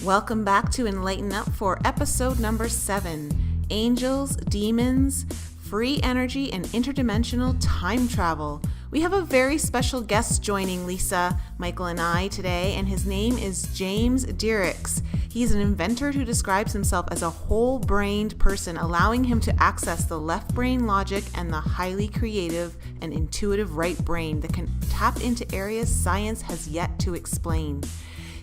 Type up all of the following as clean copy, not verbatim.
Welcome back to Enlighten Up for episode number 7, Angels, Demons, Free Energy, and Interdimensional Time Travel. We have a very special guest joining Lisa, Michael, and I today, and his name is Jim Dierickx. He's an inventor who describes himself as a whole-brained person, allowing him to access the left brain logic and the highly creative and intuitive right brain that can tap into areas science has yet to explain.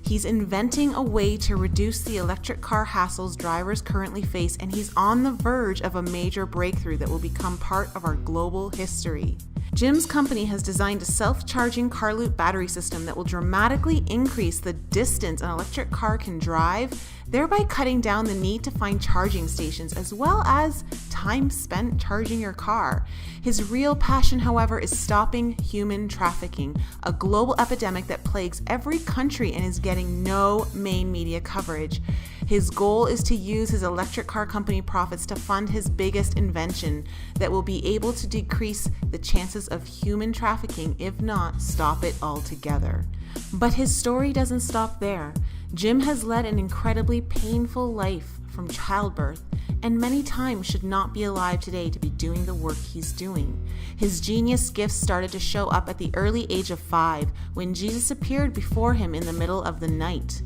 He's inventing a way to reduce the electric car hassles drivers currently face, and he's on the verge of a major breakthrough that will become part of our global history. Jim's company has designed a self-charging car loop battery system that will dramatically increase the distance an electric car can drive, thereby cutting down the need to find charging stations as well as time spent charging your car. His real passion, however, is stopping human trafficking, a global epidemic that plagues every country and is getting no main media coverage. His goal is to use his electric car company profits to fund his biggest invention that will be able to decrease the chances of human trafficking, if not stop it altogether. But his story doesn't stop there. Jim has led an incredibly painful life from childbirth, and many times should not be alive today to be doing the work he's doing. His genius gifts started to show up at the early age of 5 when Jesus appeared before him in the middle of the night.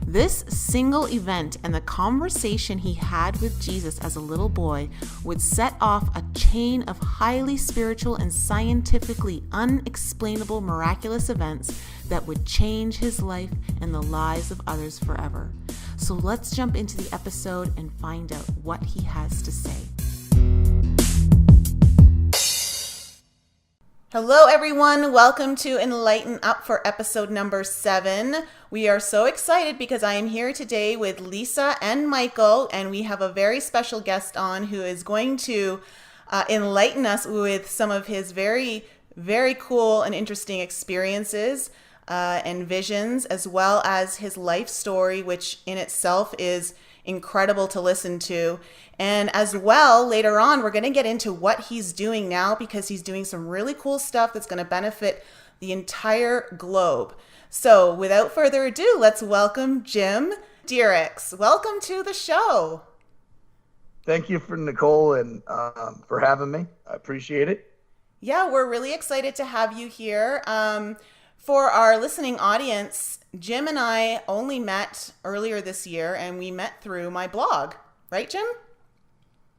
This single event and the conversation he had with Jesus as a little boy would set off a chain of highly spiritual and scientifically unexplainable miraculous events that would change his life and the lives of others forever. So let's jump into the episode and find out what he has to say. Hello everyone, welcome to Enlighten Up for episode number 7. We are so excited because I am here today with Lisa and Michael, and we have a very special guest on who is going to enlighten us with some of his very, very cool and interesting experiences and visions, as well as his life story, which in itself is incredible to listen to. And as well, later on, we're going to get into what he's doing now because he's doing some really cool stuff that's going to benefit the entire globe. So without further ado, let's welcome Jim Dierickx. Welcome to the show. Thank you for Nicole and for having me. I appreciate it. Yeah, we're really excited to have you here. For our listening audience, Jim and I only met earlier this year, and we met through my blog. Right, Jim?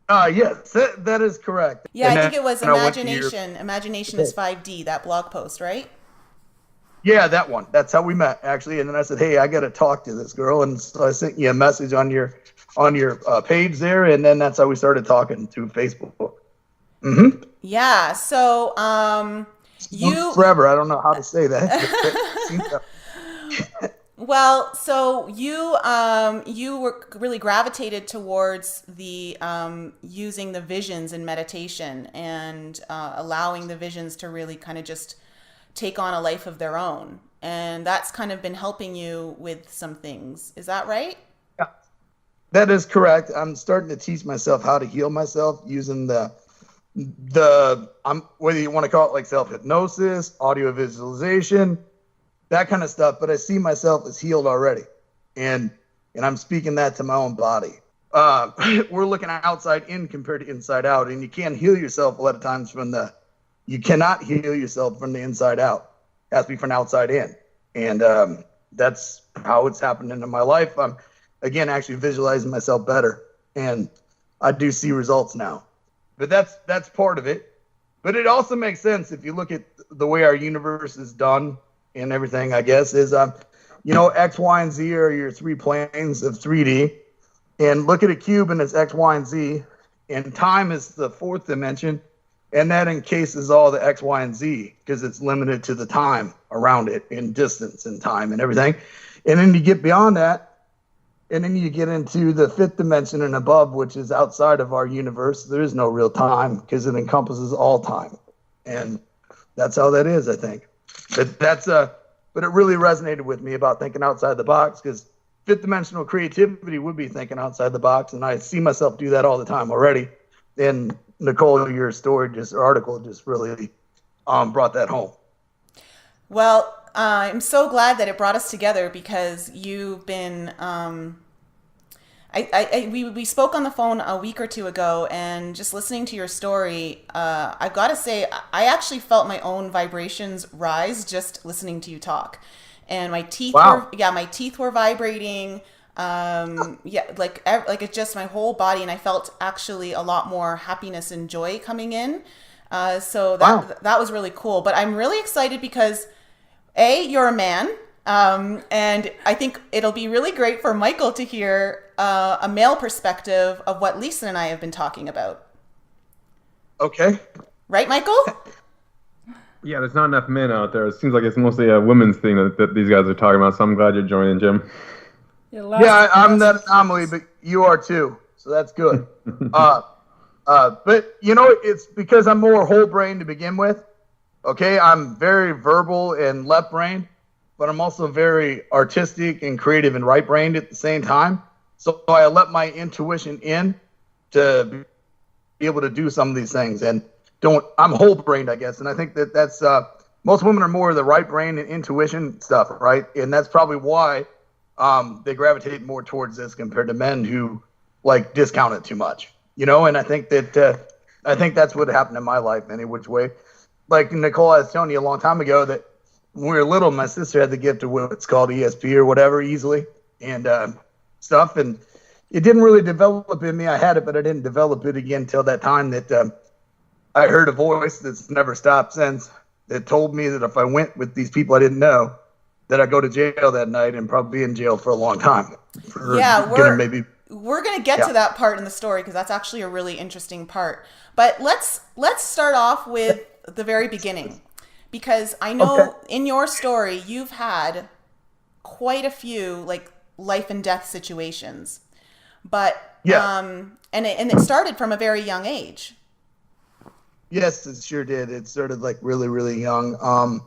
Yes, that is correct. Yeah, and I think it was Imagination. Imagination is 5D, that blog post, right? Yeah, that one. That's how we met, actually. And then I said, hey, I got to talk to this girl. And so I sent you a message on your page there, and then that's how we started talking through Facebook. Mm-hmm. Yeah, so you... Forever, I don't know how to say that. Well, so you were really gravitated towards the using the visions in meditation and allowing the visions to really kind of just take on a life of their own. And that's kind of been helping you with some things. Is that right? Yeah, that is correct. I'm starting to teach myself how to heal myself using whether you want to call it like self-hypnosis, audio visualization, that kind of stuff, but I see myself as healed already. And I'm speaking that to my own body. We're looking outside in compared to inside out, and you can't heal yourself a lot of times you cannot heal yourself from the inside out. It has to be from outside in. And that's how it's happening in my life. I'm, again, actually visualizing myself better, and I do see results now. But that's part of it. But it also makes sense if you look at the way our universe is done and everything, I guess, is, X, Y, and Z are your 3 planes of 3D. And look at a cube and it's X, Y, and Z. And time is the 4th dimension. And that encases all the X, Y, and Z because it's limited to the time around it in distance and time and everything. And then you get beyond that. And then you get into the 5th dimension and above, which is outside of our universe. There is no real time because it encompasses all time. And that's how that is, I think. But it really resonated with me about thinking outside the box because 5th dimensional creativity would be thinking outside the box. And I see myself do that all the time already. And Nicole, your story article just really brought that home. Well, I'm so glad that it brought us together because you've been. We spoke on the phone a week or two ago, and just listening to your story, I've got to say I actually felt my own vibrations rise just listening to you talk, and my teeth were vibrating. Like it just my whole body, and I felt actually a lot more happiness and joy coming in. So that was really cool. But I'm really excited because you're a man. And I think it'll be really great for Michael to hear a male perspective of what Lisa and I have been talking about. Okay. Right, Michael? Yeah, there's not enough men out there. It seems like it's mostly a women's thing that these guys are talking about, so I'm glad you're joining, Jim. I'm that anomaly, but you are too, so that's good. But, it's because I'm more whole-brained to begin with. Okay, I'm very verbal and left-brained, but I'm also very artistic and creative and right-brained at the same time. So I let my intuition in to be able to do some of these things. And I'm whole-brained, I guess. And I think that's most women are more of the right brain and intuition stuff, right? And that's probably why they gravitate more towards this compared to men who discount it too much, And I think that's what happened in my life, any which way. Like Nicole, I was telling you a long time ago that when we were little, my sister had the gift of what's called ESP or whatever easily and stuff. And it didn't really develop in me. I had it, but I didn't develop it again until that time that I heard a voice that's never stopped since that told me that if I went with these people I didn't know, that I'd go to jail that night and probably be in jail for a long time. We're going to get to that part in the story because that's actually a really interesting part. But let's start off with the very beginning. Because I know in your story, you've had quite a few life and death situations, but and it started from a very young age. Yes, it sure did. It started really, really young.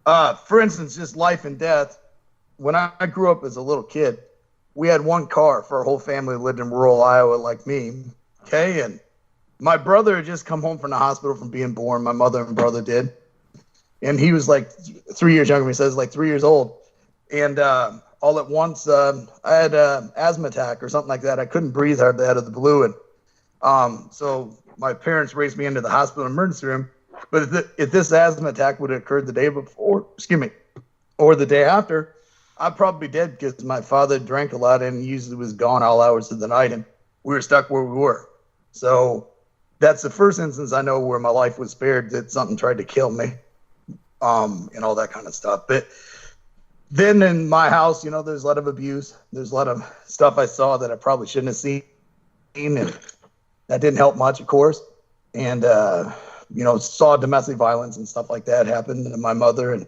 For instance, just life and death. When I grew up as a little kid, we had one car for our whole family who lived in rural Iowa like me. Okay, and my brother had just come home from the hospital from being born. My mother and brother did. And he was 3 years younger than me, so I was 3 years old. And all at once, I had an asthma attack or something like that. I couldn't breathe hardly out of the blue. And so my parents raced me into the hospital emergency room. But if this asthma attack would have occurred the day before, or the day after, I'd probably be dead because my father drank a lot and usually was gone all hours of the night. And we were stuck where we were. So that's the first instance I know where my life was spared, that something tried to kill me. And all that kind of stuff. But then in my house, there's a lot of abuse. There's a lot of stuff I saw that I probably shouldn't have seen. And that didn't help much, of course. And, saw domestic violence and stuff like that happen to my mother. And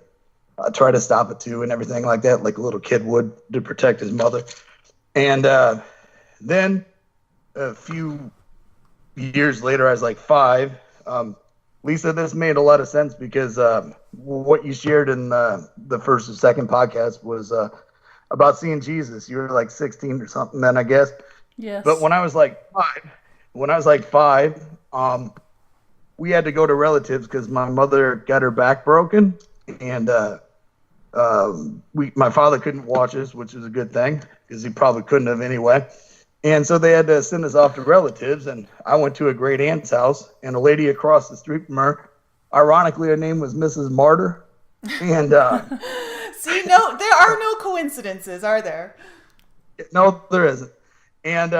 I tried to stop it too and everything like that, like a little kid would to protect his mother. And then a few years later, I was 5. Lisa, this made a lot of sense because what you shared in the first or second podcast was about seeing Jesus. You were 16 or something then, I guess. Yes. But when I was 5, we had to go to relatives because my mother got her back broken, and my father couldn't watch us, which was a good thing because he probably couldn't have anyway. And so they had to send us off to relatives, and I went to a great aunt's house, and a lady across the street from her, ironically, her name was Mrs. Martyr. And see, no, there are no coincidences, are there? No, there isn't. And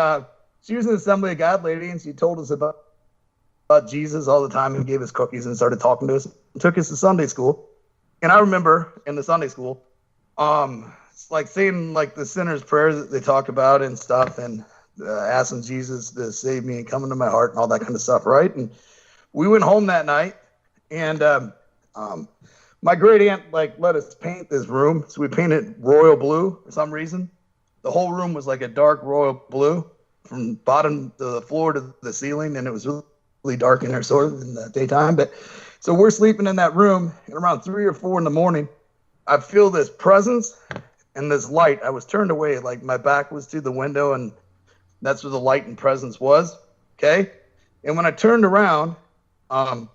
she was an Assembly of God lady, and she told us about Jesus all the time and gave us cookies and started talking to us and took us to Sunday school. And I remember in the Sunday school, saying the sinner's prayer that they talk about and stuff, and asking Jesus to save me and come into my heart and all that kind of stuff, right? And we went home that night, and my great aunt let us paint this room, so we painted royal blue for some reason. The whole room was a dark royal blue from bottom to the floor to the ceiling, and it was really dark in there sort of in the daytime. But so we're sleeping in that room, and around 3 or 4 in the morning, I feel this presence and this light. I was turned away, my back was to the window, and that's where the light and presence was. Okay. And when I turned around, I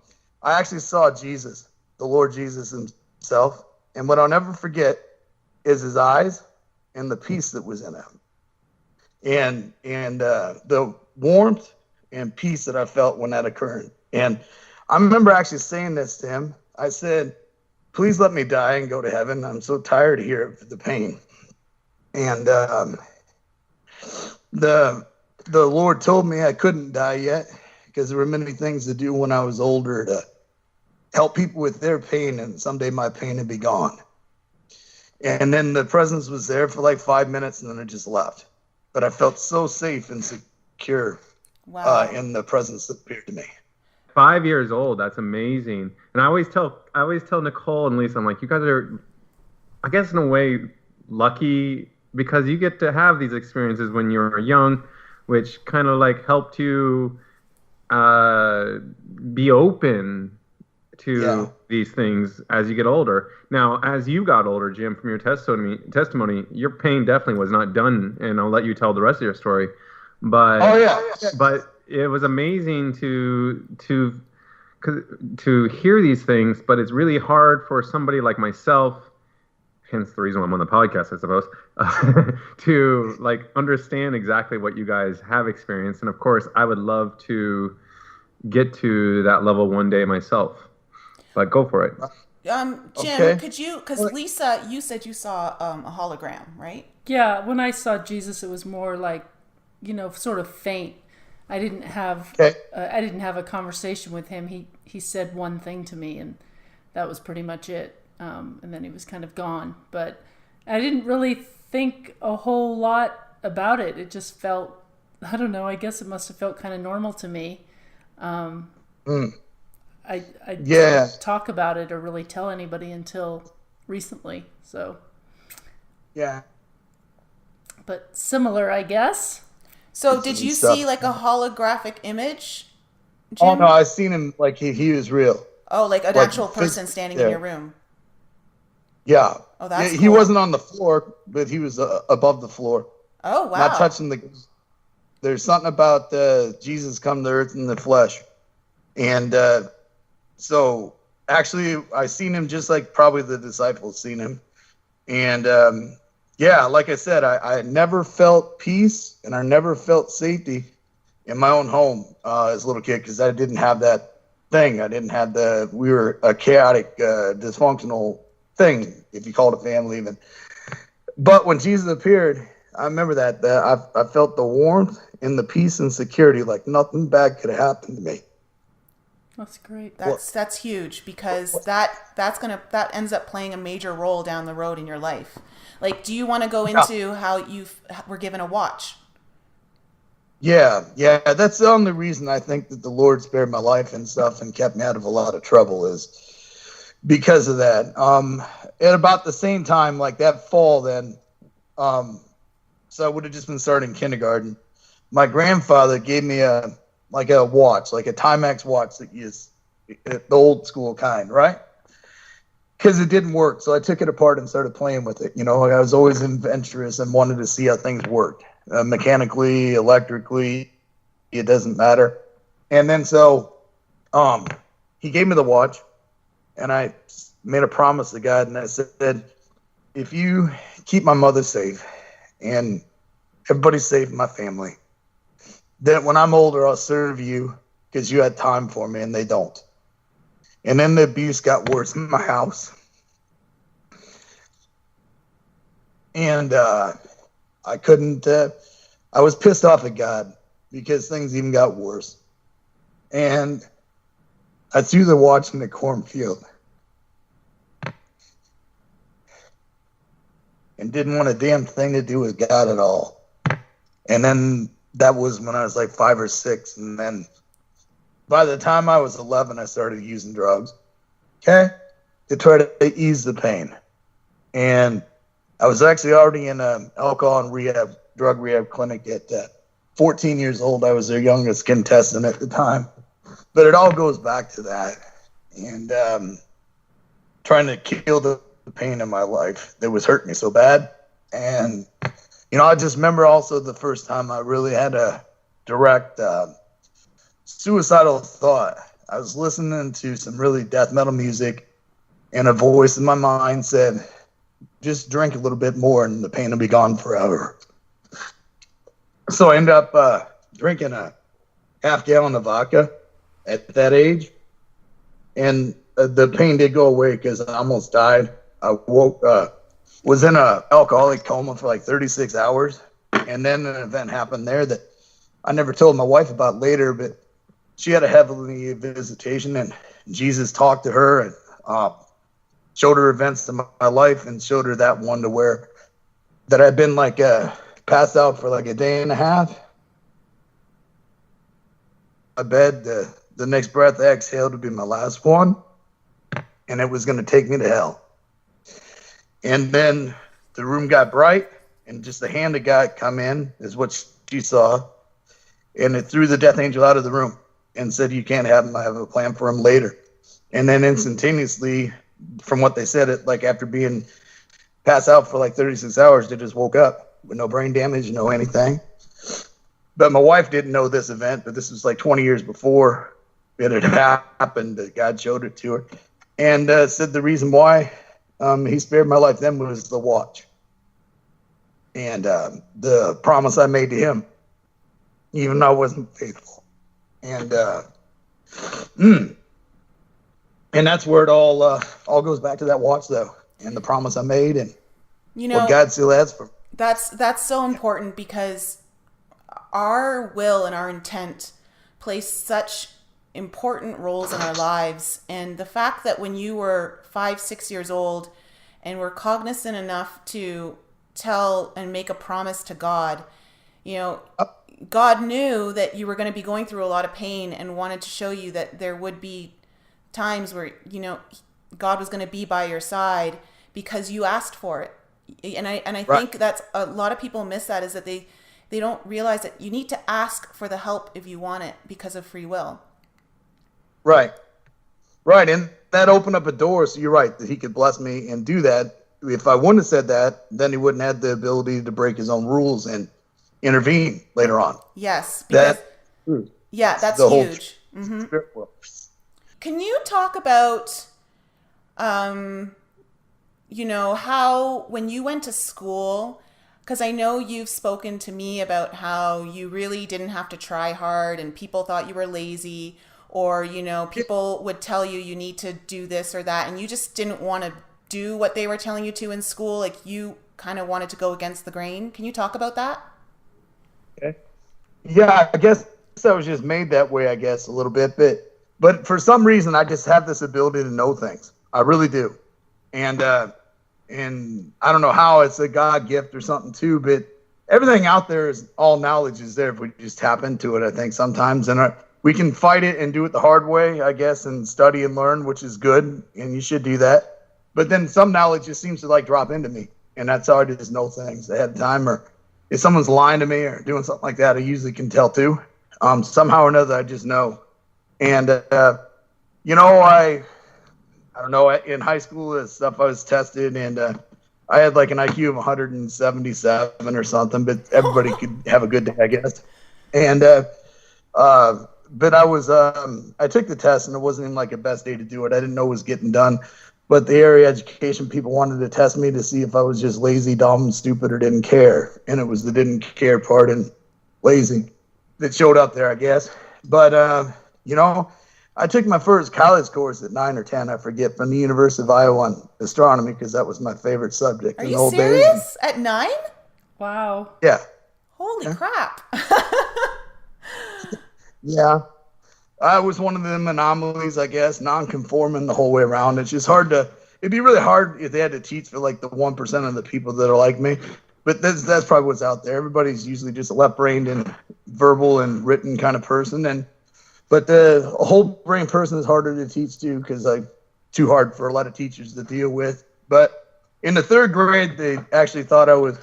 actually saw Jesus, the Lord Jesus himself. And what I'll never forget is his eyes and the peace that was in them. And the warmth and peace that I felt when that occurred. And I remember actually saying this to him. I said, please let me die and go to heaven. I'm so tired here of the pain. And the Lord told me I couldn't die yet because there were many things to do when I was older to help people with their pain, and someday my pain would be gone. And then the presence was there for like 5 minutes, and then it just left. But I felt so safe and secure in the presence that appeared to me. 5 years old, that's amazing. And I always tell Nicole and Lisa, I'm like, you guys are, I guess in a way, lucky because you get to have these experiences when you're young, which kind of like helped you be open to these things as you get older. Now, as you got older, Jim, from your testimony, your pain definitely was not done, and I'll let you tell the rest of your story. But but it was amazing to hear these things. But it's really hard for somebody like myself, hence the reason why I'm on the podcast, I suppose, to like understand exactly what you guys have experienced. And of course, I would love to get to that level one day myself. But go for it. Jim, could you, because Lisa, you said you saw a hologram, right? Yeah, when I saw Jesus, it was more like, sort of faint. I didn't have a conversation with him. He said one thing to me, and that was pretty much it. And then he was kind of gone. But I didn't really think a whole lot about it. It just felt, I don't know, I guess it must have felt kind of normal to me. I didn't talk about it or really tell anybody until recently. So but similar, I guess. So did you see like a holographic image, Jim? Oh no, I seen him like he was real. Oh, like an actual person standing in your room. Yeah. Oh, that's cool. He wasn't on the floor, but he was above the floor. Oh, wow. Not touching there's something about Jesus come to earth in the flesh. And so actually I seen him just like probably the disciples seen him. And like I said, I never felt peace and I never felt safety in my own home as a little kid because I didn't have that thing. I didn't have we were a chaotic, dysfunctional thing, if you call it a family even. But when Jesus appeared, I remember that I felt the warmth and the peace and security like nothing bad could have happened to me. That's great. That's huge because that ends up playing a major role down the road in your life. Like, do you want to go into how you were given a watch? Yeah. That's the only reason I think that the Lord spared my life and stuff and kept me out of a lot of trouble is because of that. At about the same time, like that fall then, so I would have just been starting kindergarten. My grandfather gave me a watch, like a Timex watch that is the old school kind, right? Because it didn't work. So I took it apart and started playing with it. I was always adventurous and wanted to see how things worked. Mechanically, electrically, it doesn't matter. And then so he gave me the watch and I made a promise to God and I said, if you keep my mother safe and everybody's safe in my family, then when I'm older, I'll serve you because you had time for me and they don't. And then the abuse got worse in my house. And I couldn't, I was pissed off at God because things even got worse. And I threw the watch in the cornfield. And didn't want a damn thing to do with God at all. And then that was when I was like 5 or 6. And then by the time I was 11, I started using drugs. To try to ease the pain. And I was actually already in an alcohol and drug rehab clinic at 14 years old. I was their youngest contestant at the time. But it all goes back to that. And trying to kill the pain in my life that was hurting me so bad. And I just remember also the first time I really had a direct suicidal thought. I was listening to some really death metal music, And a voice in my mind said, just drink a little bit more and the pain will be gone forever. So I ended up drinking a half-gallon of vodka at that age. And the pain did go away because I almost died. I was in a alcoholic coma for like 36 hours. And then an event happened there that I never told my wife about later, but she had a heavenly visitation, and Jesus talked to her and showed her events in my life and showed her that one to where that I'd been like passed out for like a day and a half. I bed, the next breath I exhaled would be my last one, and it was going to take me to hell. And then the room got bright, and just the hand of God come in is what she saw, and it threw the death angel out of the room and said, you can't have him. I have a plan for him later. And then instantaneously, from what they said, it like after being passed out for like 36 hours, they just woke up with no brain damage, no anything. But my wife didn't know this event, but this was like 20 years before it had happened. God showed it to her and said the reason why he spared my life then was the watch. And the promise I made to him, even though I wasn't faithful. And and that's where it all goes back to that watch, though, and the promise I made, and what God still has for me. That's so important because our will and our intent plays such important roles in our lives. And the fact that when you were 5-6 years old and were cognizant enough to tell and make a promise to God, God knew that you were going to be going through a lot of pain and wanted to show you that there would be times where, God was going to be by your side because you asked for it. And I right. think that's a lot of people miss that, is that they don't realize that you need to ask for the help if you want it because of free will. Right. And that opened up a door. So you're right that he could bless me and do that. If I wouldn't have said that, then he wouldn't have the ability to break his own rules and intervene later on. Yes. Because, that's huge. Mm-hmm. Can you talk about, how when you went to school, because I know you've spoken to me about how you really didn't have to try hard and people thought you were lazy, or, people would tell you need to do this or that, and you just didn't want to do what they were telling you to in school. Like you kind of wanted to go against the grain. Can you talk about that? Okay. Yeah, I guess I was just made that way, I guess, a little bit, but for some reason, I just have this ability to know things. I really do. And I don't know how, it's a God gift or something too, but everything out there is all knowledge is there if we just tap into it, I think sometimes. And we can fight it and do it the hard way, I guess, and study and learn, which is good. And you should do that. But then some knowledge just seems to like drop into me. And that's how I just know things ahead of time. Or if someone's lying to me or doing something like that, I usually can tell too. Somehow or another, I just know. And, I don't know, in high school, the stuff I was tested, and I had like an IQ of 177 or something, but everybody could have a good day, I guess. And, but I was, I took the test, and it wasn't even like a best day to do it. I didn't know it was getting done. But the area education people wanted to test me to see if I was just lazy, dumb, stupid, or didn't care. And it was the didn't care part and lazy that showed up there, I guess. But, I took my first college course at 9 or 10, I forget, from the University of Iowa on astronomy, because that was my favorite subject in the old days. Are you serious? At 9? Wow. Yeah. Holy crap. Yeah. I was one of them anomalies, I guess, non-conforming the whole way around. It's just it'd be really hard if they had to teach for like the 1% of the people that are like me. But that's probably what's out there. Everybody's usually just a left-brained and verbal and written kind of person. But the whole brain person is harder to teach too, because too hard for a lot of teachers to deal with. But in the 3rd grade, they actually thought I was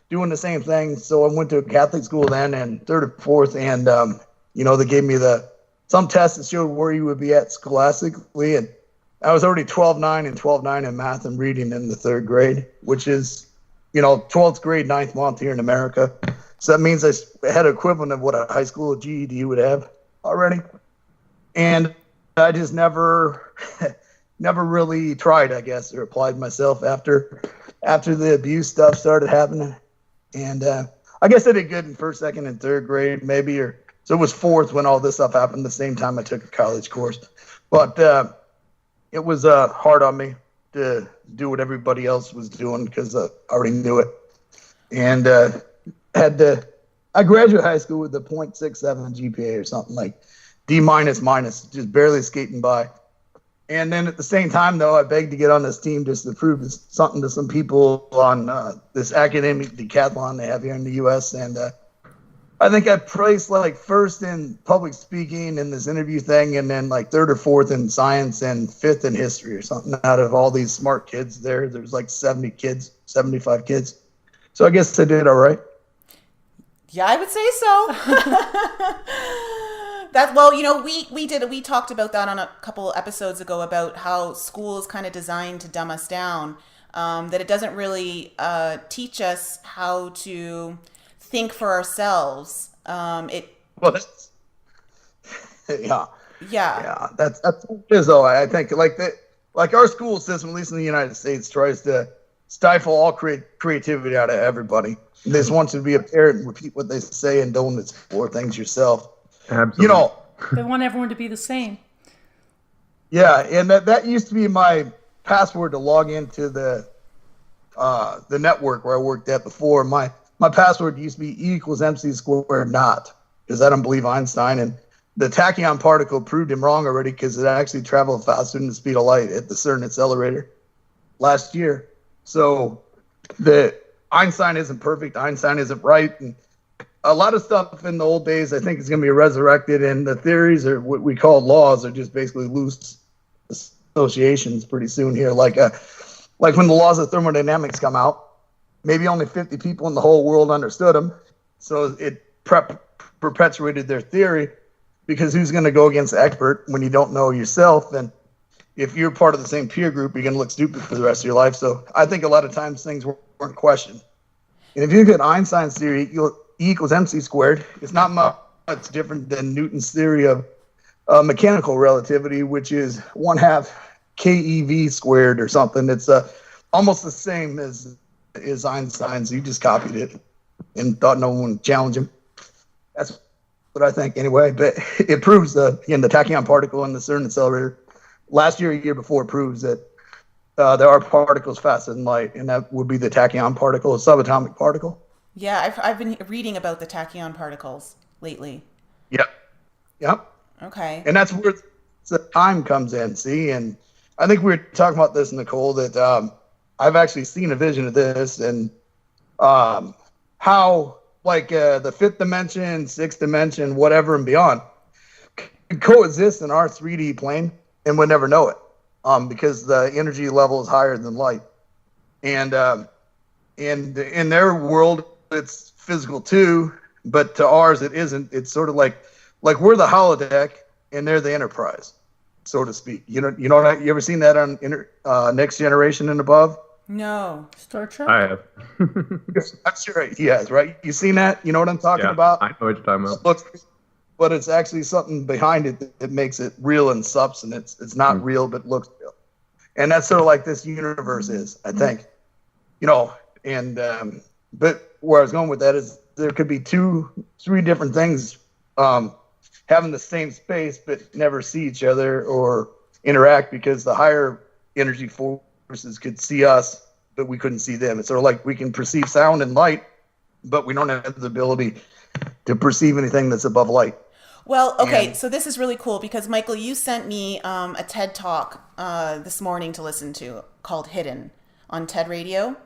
doing the same thing. So I went to a Catholic school then, and 3rd or 4th, and they gave me some tests that showed where you would be at scholastically, and I was already 12.9 and 12.9 in math and reading in the 3rd grade, which is 12th grade, 9th month here in America. So that means I had an equivalent of what a high school GED would have already. And I just never never really tried, I guess, or applied myself after the abuse stuff started happening. And I guess I did good in first, second, and third grade, maybe, or so it was fourth when all this stuff happened. The same time I took a college course, but it was hard on me to do what everybody else was doing because I already knew it, and I graduated high school with a .67 GPA or something, like D minus, just barely skating by. And then at the same time, though, I begged to get on this team just to prove something to some people on this academic decathlon they have here in the U.S. And I think I placed like first in public speaking in this interview thing, and then like third or fourth in science and fifth in history or something. Out of all these smart kids there's like 70 kids, 75 kids. So I guess I did all right. Yeah, I would say so. We talked about that on a couple episodes ago about how school is kind of designed to dumb us down, that it doesn't really teach us how to think for ourselves. Yeah. That's what it is, though. I think like our school system, at least in the United States, tries to stifle all creativity out of everybody. They just want you to be a parent and repeat what they say and don't explore things yourself. Absolutely. They want everyone to be the same. Yeah, and that used to be my password to log into the network where I worked at before. My password used to be E equals MC squared not, because I don't believe Einstein. And the tachyon particle proved him wrong already, because it actually traveled faster than the speed of light at the CERN accelerator last year. So the Einstein isn't perfect. Einstein isn't right. And a lot of stuff in the old days, I think, is going to be resurrected, and the theories, or what we call laws, are just basically loose associations pretty soon here. Like when the laws of thermodynamics come out, maybe only 50 people in the whole world understood them, so it perpetuated their theory, because who's going to go against the expert when you don't know yourself? And if you're part of the same peer group, you're going to look stupid for the rest of your life. So I think a lot of times things weren't questioned. And if you look at Einstein's theory, E equals MC squared, it's not much different than Newton's theory of mechanical relativity, which is 1/2 keV squared or something. It's almost the same as Einstein's. You just copied it and thought no one would challenge him. That's what I think anyway. But it proves the tachyon particle in the CERN accelerator last year, a year before, proves that there are particles faster than light, and that would be the tachyon particle, a subatomic particle. Yeah, I've been reading about the tachyon particles lately. Yep. Okay. And that's where the time comes in, see? And I think we were talking about this, Nicole, that I've actually seen a vision of this, and how, like, the fifth dimension, sixth dimension, whatever and beyond, could coexist in our 3D plane, and we'd never know it, because the energy level is higher than light. And in their world, it's physical too, but to ours it isn't. It's sort of like we're the holodeck and they're the Enterprise, so to speak. You ever seen that on Next Generation and above? No. Star Trek? I have. I'm sure he has, right? You seen that? You know what I'm talking about? I know what you're talking about. But it's actually something behind it that makes it real in substance. It's not real, but looks real. And that's sort of like this universe is, I think. But where I was going with that is there could be 2-3 different things having the same space but never see each other or interact, because the higher energy forces could see us, but we couldn't see them. It's sort of like we can perceive sound and light, but we don't have the ability to perceive anything that's above light. Well, okay, so this is really cool, because, Michael, you sent me a TED Talk this morning to listen to called Hidden on TED Radio.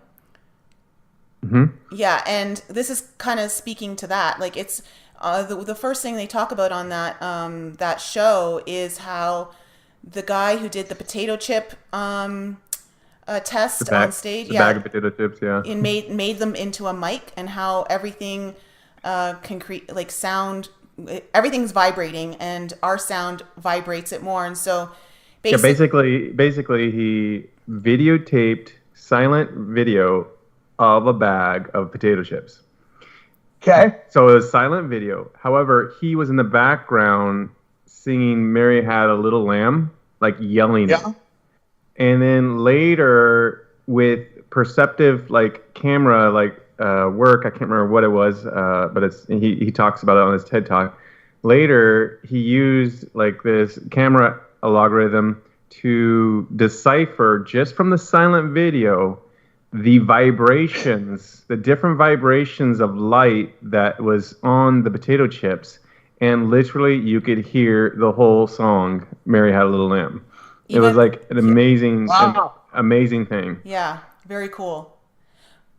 Mm-hmm. Yeah, and this is kind of speaking to that. Like, it's the first thing they talk about on that show is how the guy who did the potato chip test on stage, the bag of potato chips, and made them into a mic, and how everything can create, like, sound. Everything's vibrating, and our sound vibrates it more. And so, basically, he videotaped silent video of a bag of potato chips. Okay. So it was silent video. However, he was in the background singing "Mary Had a Little Lamb," like yelling it. And then later with perceptive like camera work, I can't remember what it was, but he talks about it on his TED Talk. Later, he used like this camera algorithm to decipher just from the silent video the vibrations, the different vibrations of light that was on the potato chips, and literally you could hear the whole song "Mary Had a Little Lamb." It was like an amazing, amazing thing. Yeah, very cool.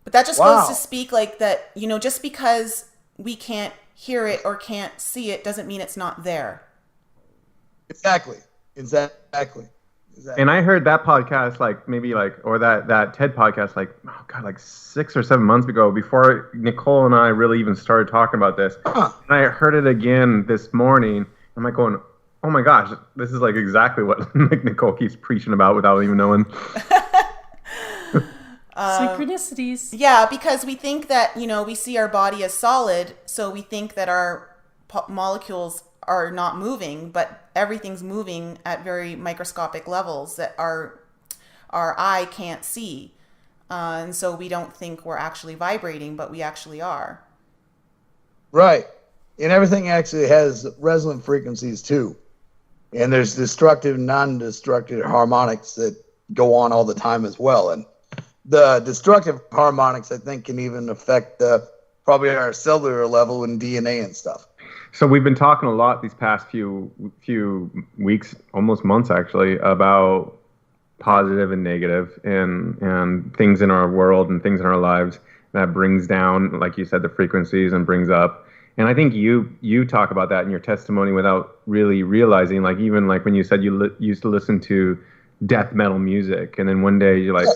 But that just goes to speak like that, you know, just because we can't hear it or can't see it doesn't mean it's not there. Exactly. And I heard that podcast or that TED podcast like 6 or 7 months ago, before Nicole and I really even started talking about this. And I heard it again this morning. I'm like going, oh my gosh, this is like exactly what Nicole keeps preaching about without even knowing. Synchronicities. Yeah, because we think that, you know, we see our body as solid, so we think that our molecules are not moving, but everything's moving at very microscopic levels that our eye can't see. And so we don't think we're actually vibrating, but we actually are. Right. And everything actually has resonant frequencies too. And there's destructive, non-destructive harmonics that go on all the time as well. And the destructive harmonics, I think, can even affect probably our cellular level in DNA and stuff. So we've been talking a lot these past few weeks, almost months actually, about positive and negative and things in our world and things in our lives that brings down, like you said, the frequencies and brings up. And I think you talk about that in your testimony without really realizing, like even like when you said you used to listen to death metal music, and then one day you're like,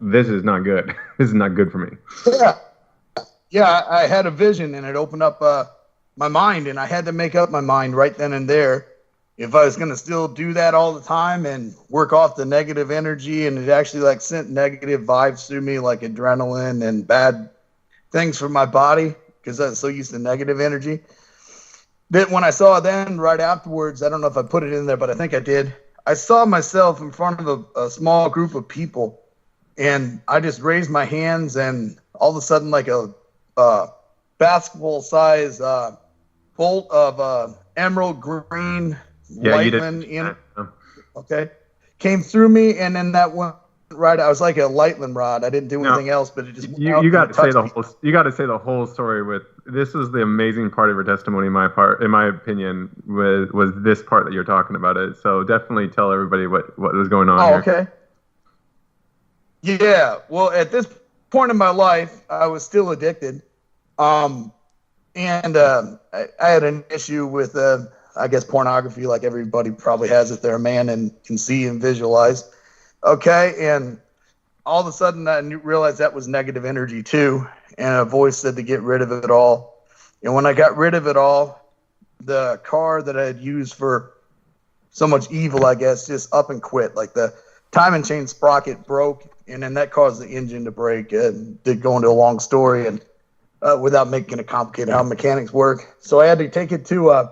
this is not good. This is not good for me. Yeah, I had a vision, and it opened up my mind, and I had to make up my mind right then and there if I was going to still do that all the time and work off the negative energy. And it actually like sent negative vibes through me, like adrenaline and bad things for my body, because I was so used to negative energy. But when I saw it then, right afterwards, I don't know if I put it in there, but I think I did. I saw myself in front of a small group of people, and I just raised my hands, and all of a sudden, like a basketball-size bolt of emerald green lightning in it. Okay, came through me, and then that went right. I was like a lightning rod. I didn't do anything else, but it just you got to say the whole. You got to say the whole story. With this is the amazing part of your testimony. In my opinion, was this part that you're talking about it. So definitely tell everybody what was going on here. Okay. Yeah. Well, at this point in my life, I was still addicted. I had an issue with, I guess, pornography, like everybody probably has if they're a man and can see and visualize. Okay. And all of a sudden I realized that was negative energy too. And a voice said to get rid of it all. And when I got rid of it all, the car that I had used for so much evil, I guess, just up and quit. Like the timing chain sprocket broke, and then that caused the engine to break. And did go into a long story, and without making it complicated how mechanics work. So I had to take it to a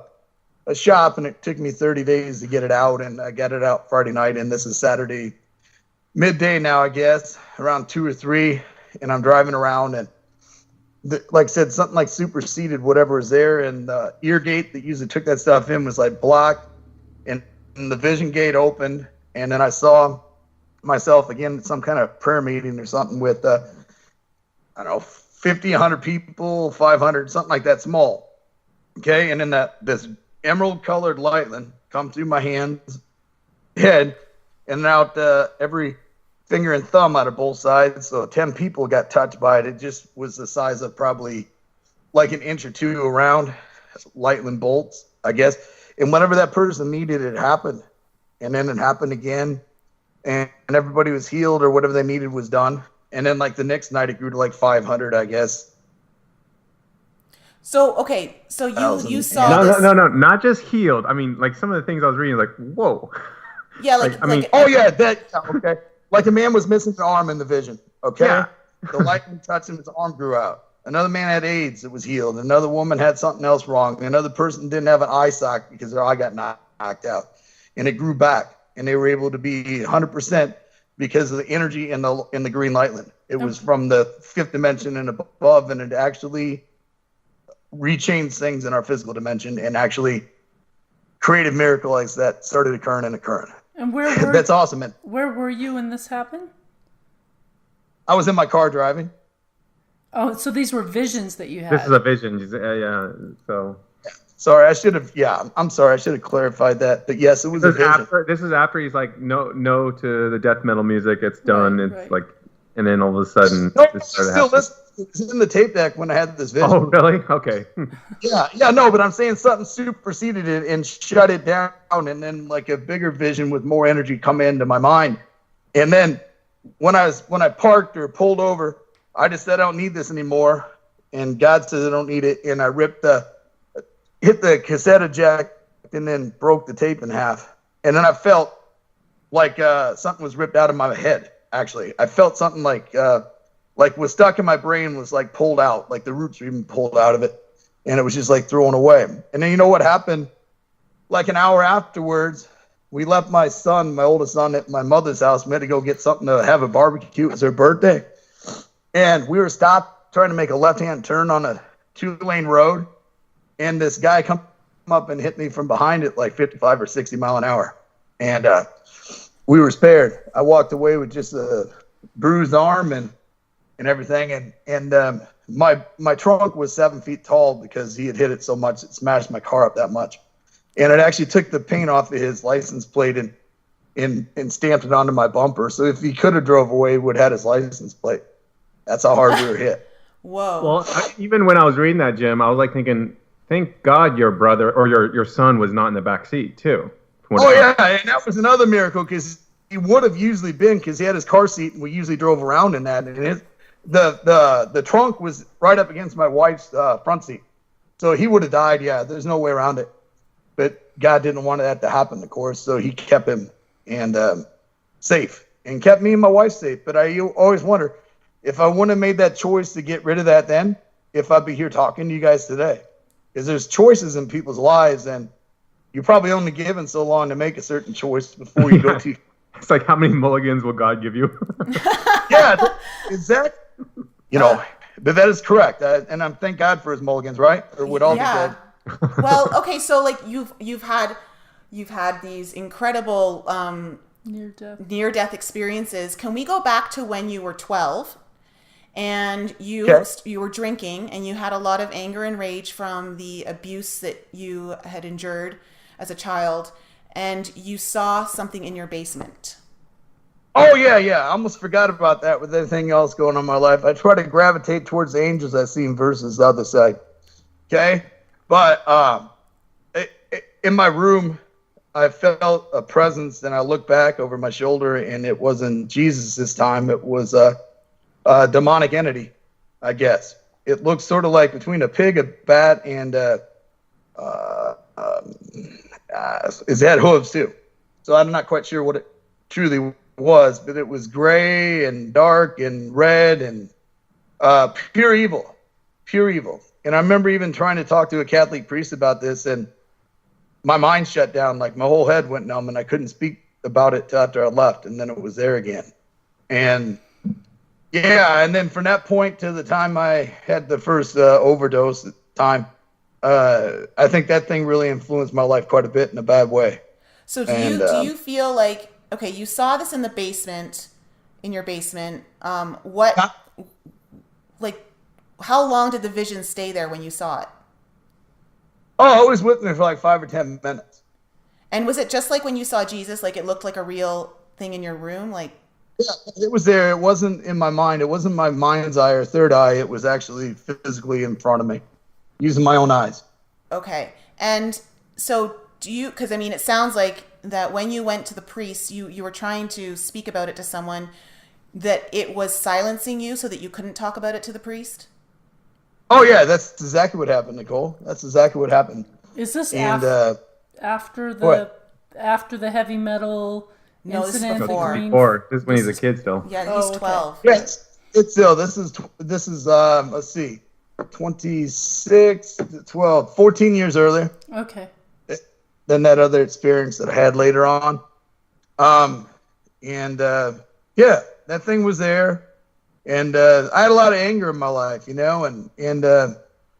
shop, and it took me 30 days to get it out, and I got it out Friday night, and this is Saturday midday now, I guess, around 2 or 3, and I'm driving around, and like I said, something like superseded whatever was there, and the ear gate that usually took that stuff in was like blocked, and the vision gate opened, and then I saw myself again at some kind of prayer meeting or something with, I don't know, 50, 100 people, 500, something like that small. Okay. And then this emerald colored lightning come through my head and out every finger and thumb out of both sides. So 10 people got touched by it. It just was the size of probably like an inch or two around, lightning bolts, I guess. And whenever that person needed it happened. And then it happened again. And everybody was healed, or whatever they needed was done. And then like the next night it grew to like 500, I guess. So, okay. So you saw No, not just healed. I mean, like some of the things I was reading, like, whoa. Yeah, okay. Like a man was missing an arm in the vision. Okay. Yeah. The lightning touched him, his arm grew out. Another man had AIDS, it was healed. Another woman had something else wrong. Another person didn't have an eye socket because their eye got knocked out. And it grew back. And they were able to be 100% because of the energy in the green lightland. It was from the 5th dimension and above, and it actually rechanged things in our physical dimension and actually created miracles that started occurring. And that's awesome, man. Where were you when this happened? I was in my car driving. Oh, so these were visions that you had. This is a vision. Yeah. So. Sorry, I should have. Yeah, I'm sorry. I should have clarified that. But yes, it was a vision. This is after he's like, no to the death metal music. It's done. Right, it's right. like, and then all of a sudden, No, this started still happening. listen. It's in the tape deck when I had this vision. Oh, really? Okay. Yeah, no, but I'm saying something superseded it and shut it down, and then like a bigger vision with more energy come into my mind. And then when I parked or pulled over, I just said I don't need this anymore, and God says I don't need it, and I hit the cassette eject and then broke the tape in half, and then I felt like something was ripped out of my head. Actually, I felt something like was stuck in my brain, was like pulled out, like the roots were even pulled out of it, and it was just like thrown away. And then you know what happened? Like an hour afterwards, we left my oldest son, at my mother's house. We had to go get something to have a barbecue. It was her birthday, and we were stopped trying to make a left-hand turn on a 2-lane road, and this guy come up and hit me from behind at like 55 or 60 mile an hour, and we were spared. I walked away with just a bruised arm and everything, and my trunk was 7 feet tall because he had hit it so much it smashed my car up that much, and it actually took the paint off of his license plate and stamped it onto my bumper. So if he could have drove away, he would have had his license plate. That's how hard we were hit. Whoa. Well, even when I was reading that, Jim, I was like thinking, thank God your brother or your son was not in the back seat too. Oh yeah, and that was another miracle, because he would have usually been, because he had his car seat and we usually drove around in that, and the trunk was right up against my wife's front seat, so he would have died. Yeah, there's no way around it, but God didn't want that to happen, of course, so he kept him and safe, and kept me and my wife safe. But I always wonder, if I wouldn't have made that choice to get rid of that then, if I'd be here talking to you guys today, because there's choices in people's lives, and you're probably only given so long to make a certain choice before you go to. It's like, how many mulligans will God give you? Yeah, exactly. But that is correct, and I'm thank God for his mulligans, right? Or would all be dead. Well, okay, so like you've had these incredible near death experiences. Can we go back to when you were 12? And you were drinking, and you had a lot of anger and rage from the abuse that you had endured as a child, and you saw something in your basement. Oh, yeah. I almost forgot about that with everything else going on in my life. I try to gravitate towards the angels I see versus the other side. Okay? But in my room, I felt a presence, and I looked back over my shoulder, and it wasn't Jesus this time. It was a demonic entity, I guess. It looks sort of like between a pig, a bat, and it had hooves too. So I'm not quite sure what it truly was, but it was gray and dark and red and pure evil. And I remember even trying to talk to a Catholic priest about this, and my mind shut down. Like my whole head went numb, and I couldn't speak about it till after I left, and then it was there again. And yeah, and then from that point to the time I had the first overdose time, I think that thing really influenced my life quite a bit in a bad way. So do you feel like, okay, you saw this in the basement, in your basement. How long did the vision stay there when you saw it? Oh, it was with me for like 5 or 10 minutes. And was it just like when you saw Jesus, like it looked like a real thing in your room? Like, yeah, it was there. It wasn't in my mind. It wasn't my mind's eye or third eye. It was actually physically in front of me, using my own eyes. Okay. And so because I mean, it sounds like that when you went to the priest, you were trying to speak about it to someone, that it was silencing you so that you couldn't talk about it to the priest? Oh, yeah, that's exactly what happened, Nicole. That's exactly what happened. Is this after the heavy metal incident? Before. This is when he's a kid still. Yeah, he's 12. Yes, it's still. This is let's see, 26 to 12, 14 years earlier. Okay. Than that other experience that I had later on. And Yeah, that thing was there. And I had a lot of anger in my life, and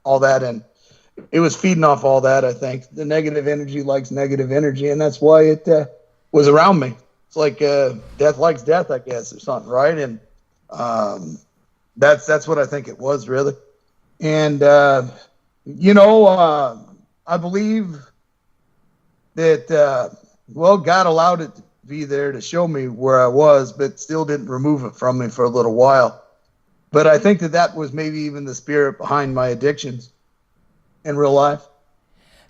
all that. And it was feeding off all that, I think. The negative energy likes negative energy, and that's why it was around me. It's like death likes death, I guess, or something, right? And that's what I think it was, really. And, I believe that, God allowed it to be there to show me where I was, but still didn't remove it from me for a little while. But I think that was maybe even the spirit behind my addictions in real life.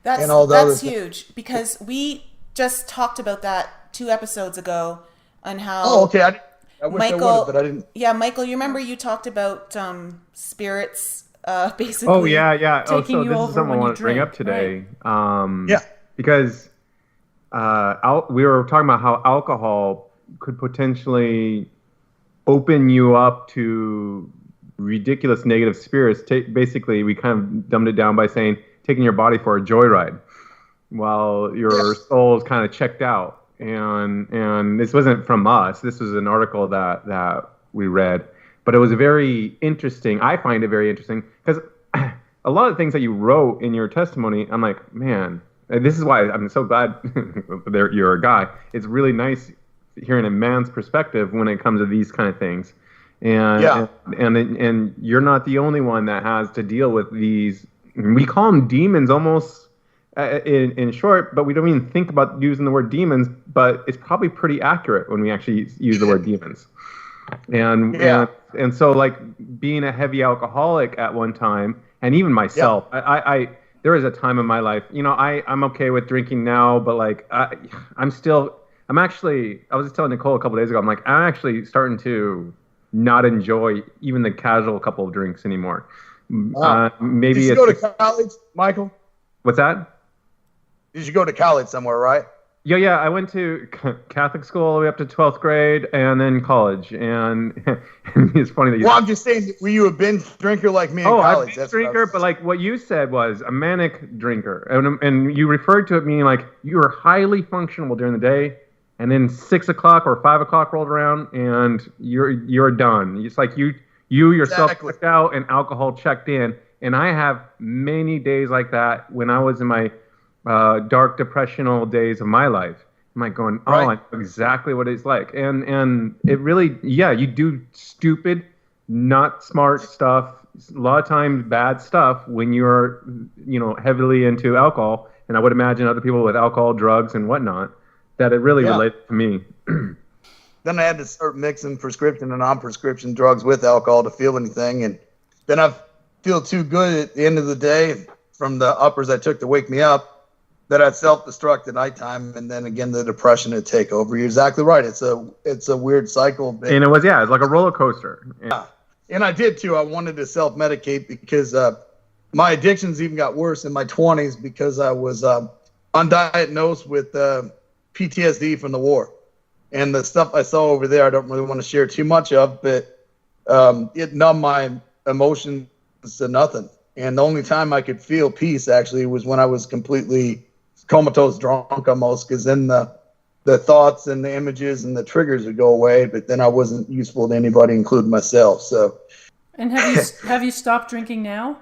That's huge, because we just talked about that 2 episodes ago on how. Oh, okay. I wish Michael, I would have, but I didn't. Yeah, Michael, you remember you talked about spirits basically. Oh yeah. So this is something I want to bring up today. Right? Because we were talking about how alcohol could potentially open you up to ridiculous negative spirits. Basically, we kind of dumbed it down by saying taking your body for a joyride while your soul is kind of checked out. And this wasn't from us. This was an article that we read. But it was very interesting. I find it very interesting because a lot of things that you wrote in your testimony, I'm like, man, this is why I'm so glad you're a guy. It's really nice hearing a man's perspective when it comes to these kind of things. And you're not the only one that has to deal with these. We call them demons almost in short, but we don't even think about using the word demons, but it's probably pretty accurate when we actually use the word demons. And so, like, being a heavy alcoholic at one time, and even myself, I there was a time in my life, I'm okay with drinking now, but like I was just telling Nicole a couple of days ago, I'm actually starting to not enjoy even the casual couple of drinks anymore. Maybe Did you go to college, Michael? What's that? Did you go to college somewhere, right? Yeah. I went to Catholic school all the way up to 12th grade and then college. And it's funny that you... Well, I'm just saying, were you a binge drinker like me in college? A binge drinker, but like what you said was a manic drinker. And you referred to it meaning like you were highly functional during the day, and then 6 o'clock or 5 o'clock rolled around and you're done. It's like you yourself checked out and alcohol checked in. And I have many days like that when I was in my dark depressional days of my life. I'm like going, I know exactly what it's like. And it really, you do stupid, not smart stuff, a lot of times bad stuff when you're, heavily into alcohol. And I would imagine other people with alcohol, drugs, and whatnot, that it really related to me. Then I had to start mixing prescription and non-prescription drugs with alcohol to feel anything. And then I feel too good at the end of the day from the uppers I took to wake me up that I'd self-destruct at nighttime, and then again the depression would take over. You're exactly right. It's a weird cycle. And it was it's like a roller coaster. Yeah, and I did too. I wanted to self-medicate because my addictions even got worse in my 20s because I was undiagnosed with PTSD from the war, and the stuff I saw over there I don't really want to share too much of, but it numbed my emotions to nothing. And the only time I could feel peace actually was when I was completely comatose drunk almost, because then the thoughts and the images and the triggers would go away, but then I wasn't useful to anybody, including myself. So. And have you stopped drinking now?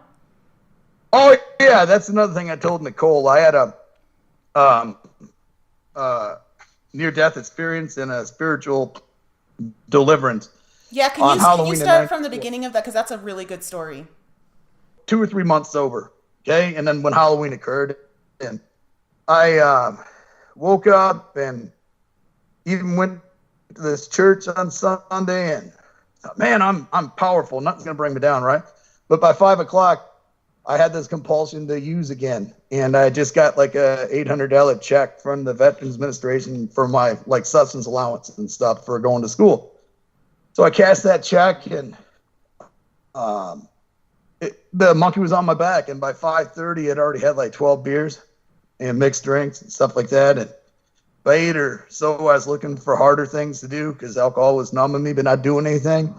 Oh yeah, that's another thing I told Nicole. I had a near-death experience and a spiritual deliverance. Yeah, can you start from the beginning of that, because that's a really good story. 2 or 3 months sober, okay? And then when Halloween occurred, and I woke up and even went to this church on Sunday and thought, man, I'm powerful. Nothing's going to bring me down, right? But by 5 o'clock, I had this compulsion to use again. And I just got like a $800 check from the Veterans Administration for my like substance allowance and stuff for going to school. So I cashed that check, and the monkey was on my back. And by 5:30, I'd already had like 12 beers and mixed drinks and stuff like that. And by 8 or so, I was looking for harder things to do because alcohol was numbing me, but not doing anything.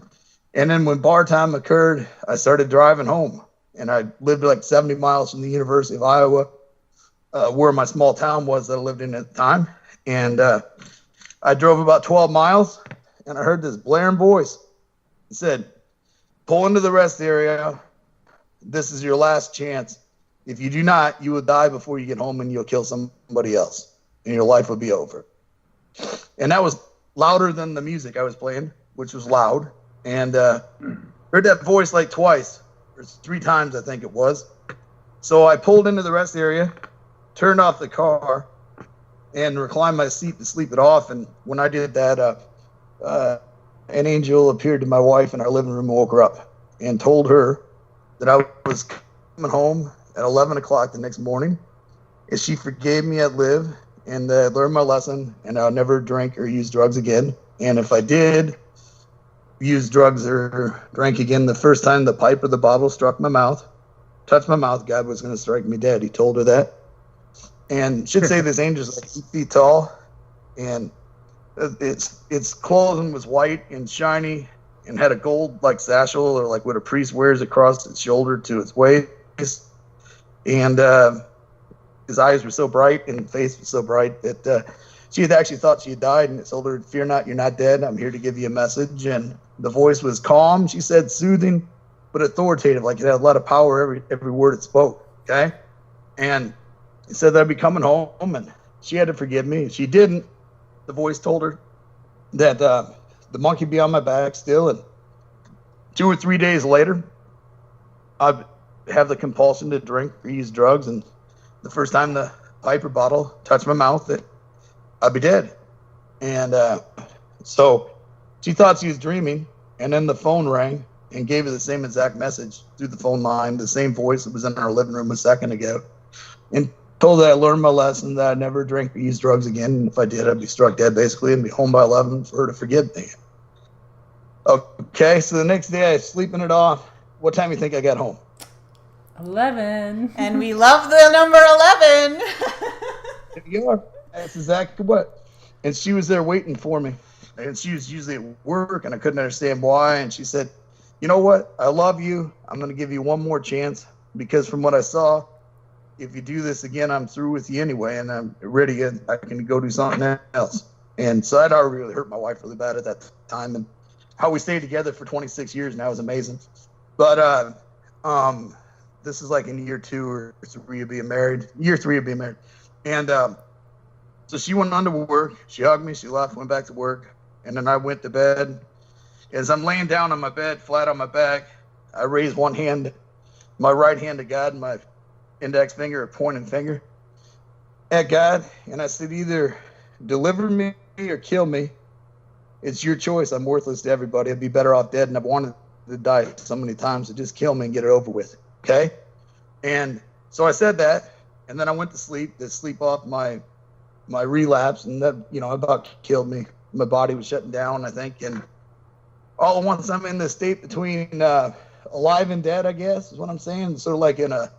And then when bar time occurred, I started driving home. And I lived like 70 miles from the University of Iowa, where my small town was that I lived in at the time. And I drove about 12 miles and I heard this blaring voice. It said, pull into the rest area. This is your last chance. If you do not, you will die before you get home and you'll kill somebody else and your life will be over. And that was louder than the music I was playing, which was loud. And heard that voice like twice or 3 times, I think it was. So I pulled into the rest area, turned off the car, and reclined my seat to sleep it off. And when I did that, an angel appeared to my wife in our living room and woke her up and told her that I was coming home at 11 o'clock the next morning. And she forgave me, I'd live, and learned my lesson, and I'll never drink or use drugs again. And if I did use drugs or drank again, the first time the pipe or the bottle struck my mouth, touched my mouth, God was going to strike me dead. He told her that. And should say this angel's like 8 feet tall, and its clothing was white and shiny and had a gold like satchel or like what a priest wears across its shoulder to its waist. And his eyes were so bright and face was so bright that she had actually thought she had died, and it told her, fear not, you're not dead. I'm here to give you a message. And the voice was calm, she said, soothing, but authoritative, like it had a lot of power every word it spoke. Okay. And it said that I'd be coming home, and she had to forgive me. If she didn't, the voice told her that the monkey be on my back still, and 2 or 3 days later, I'd have the compulsion to drink or use drugs, and the first time the pipe or bottle touched my mouth, that I'd be dead. And so she thought she was dreaming, and then the phone rang and gave her the same exact message through the phone line, the same voice that was in our living room a second ago, and told her I learned my lesson, that I'd never drink or use drugs again, and if I did, I'd be struck dead basically and be home by 11 for her to forgive me. Okay, so the next day I was sleeping it off. What time do you think I got home? 11. And we love the number 11. There you are. That's exactly what. And she was there waiting for me. And she was usually at work, and I couldn't understand why. And she said, you know what? I love you. I'm going to give you one more chance, because from what I saw, if you do this again, I'm through with you anyway, and I'm ready. I can go do something else. And so I'd already really hurt my wife really bad at that time. And how we stayed together for 26 years now is amazing. But this is like in year 2 or 3 of being married. Year 3 of being married. And so she went on to work. She hugged me. She left, went back to work. And then I went to bed. As I'm laying down on my bed, flat on my back, I raised one hand, my right hand to God, and my index finger or pointing finger at God. And I said, either deliver me or kill me. It's your choice. I'm worthless to everybody. I'd be better off dead. And I've wanted to die so many times, so just kill me and get it over with. Okay. And so I said that, and then I went to sleep off my relapse, and that, about killed me. My body was shutting down, I think. And all at once I'm in this state between alive and dead, I guess is what I'm saying. Sort of like in a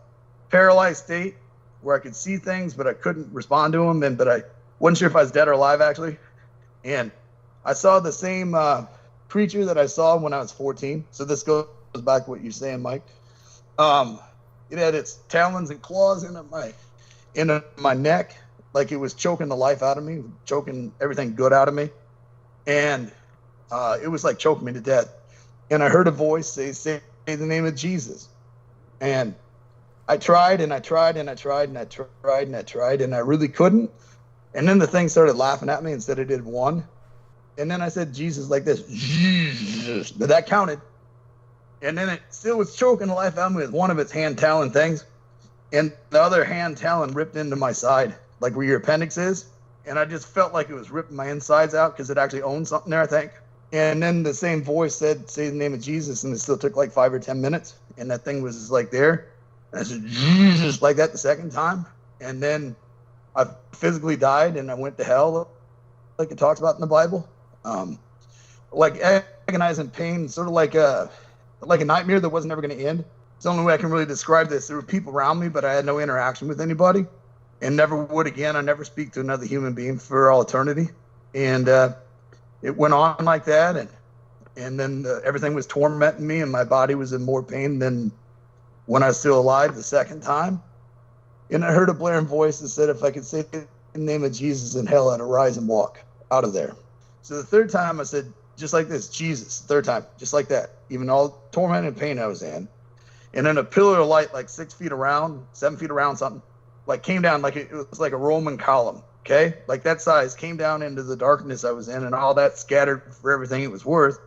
paralyzed state where I could see things, but I couldn't respond to them. But I wasn't sure if I was dead or alive, actually. And I saw the same creature that I saw when I was 14. So this goes back to what you're saying, Mike. It had its talons and claws in my neck, like it was choking the life out of me, choking everything good out of me. And it was like choking me to death. And I heard a voice say the name of Jesus. And I tried and I tried and I tried and I tried and I tried, and I really couldn't. And then the thing started laughing at me instead it did one. And then I said Jesus like this. That counted. And then it still was choking the life out of me with one of its hand talon things. And the other hand talon ripped into my side, like where your appendix is. And I just felt like it was ripping my insides out because it actually owned something there, I think. And then the same voice said, say the name of Jesus. And it still took like 5 or 10 minutes. And that thing was like there. And I said, Jesus, like that the second time. And then I physically died and I went to hell, like it talks about in the Bible. Like agonizing pain, sort of like a nightmare that wasn't ever going to end. It's the only way I can really describe this. There were people around me, but I had no interaction with anybody and never would again. I never speak to another human being for all eternity. And it went on like that. And then everything was tormenting me, and my body was in more pain than when I was still alive the second time. And I heard a blaring voice that said if I could say the name of Jesus in hell, I'd arise and walk out of there. So the third time I said, just like this, Jesus, third time, just like that. Even all torment and pain I was in. And then a pillar of light, like 6 feet around, 7 feet around, something, like came down like it was like a Roman column, okay? Like that size, came down into the darkness I was in, and all that scattered for everything it was worth.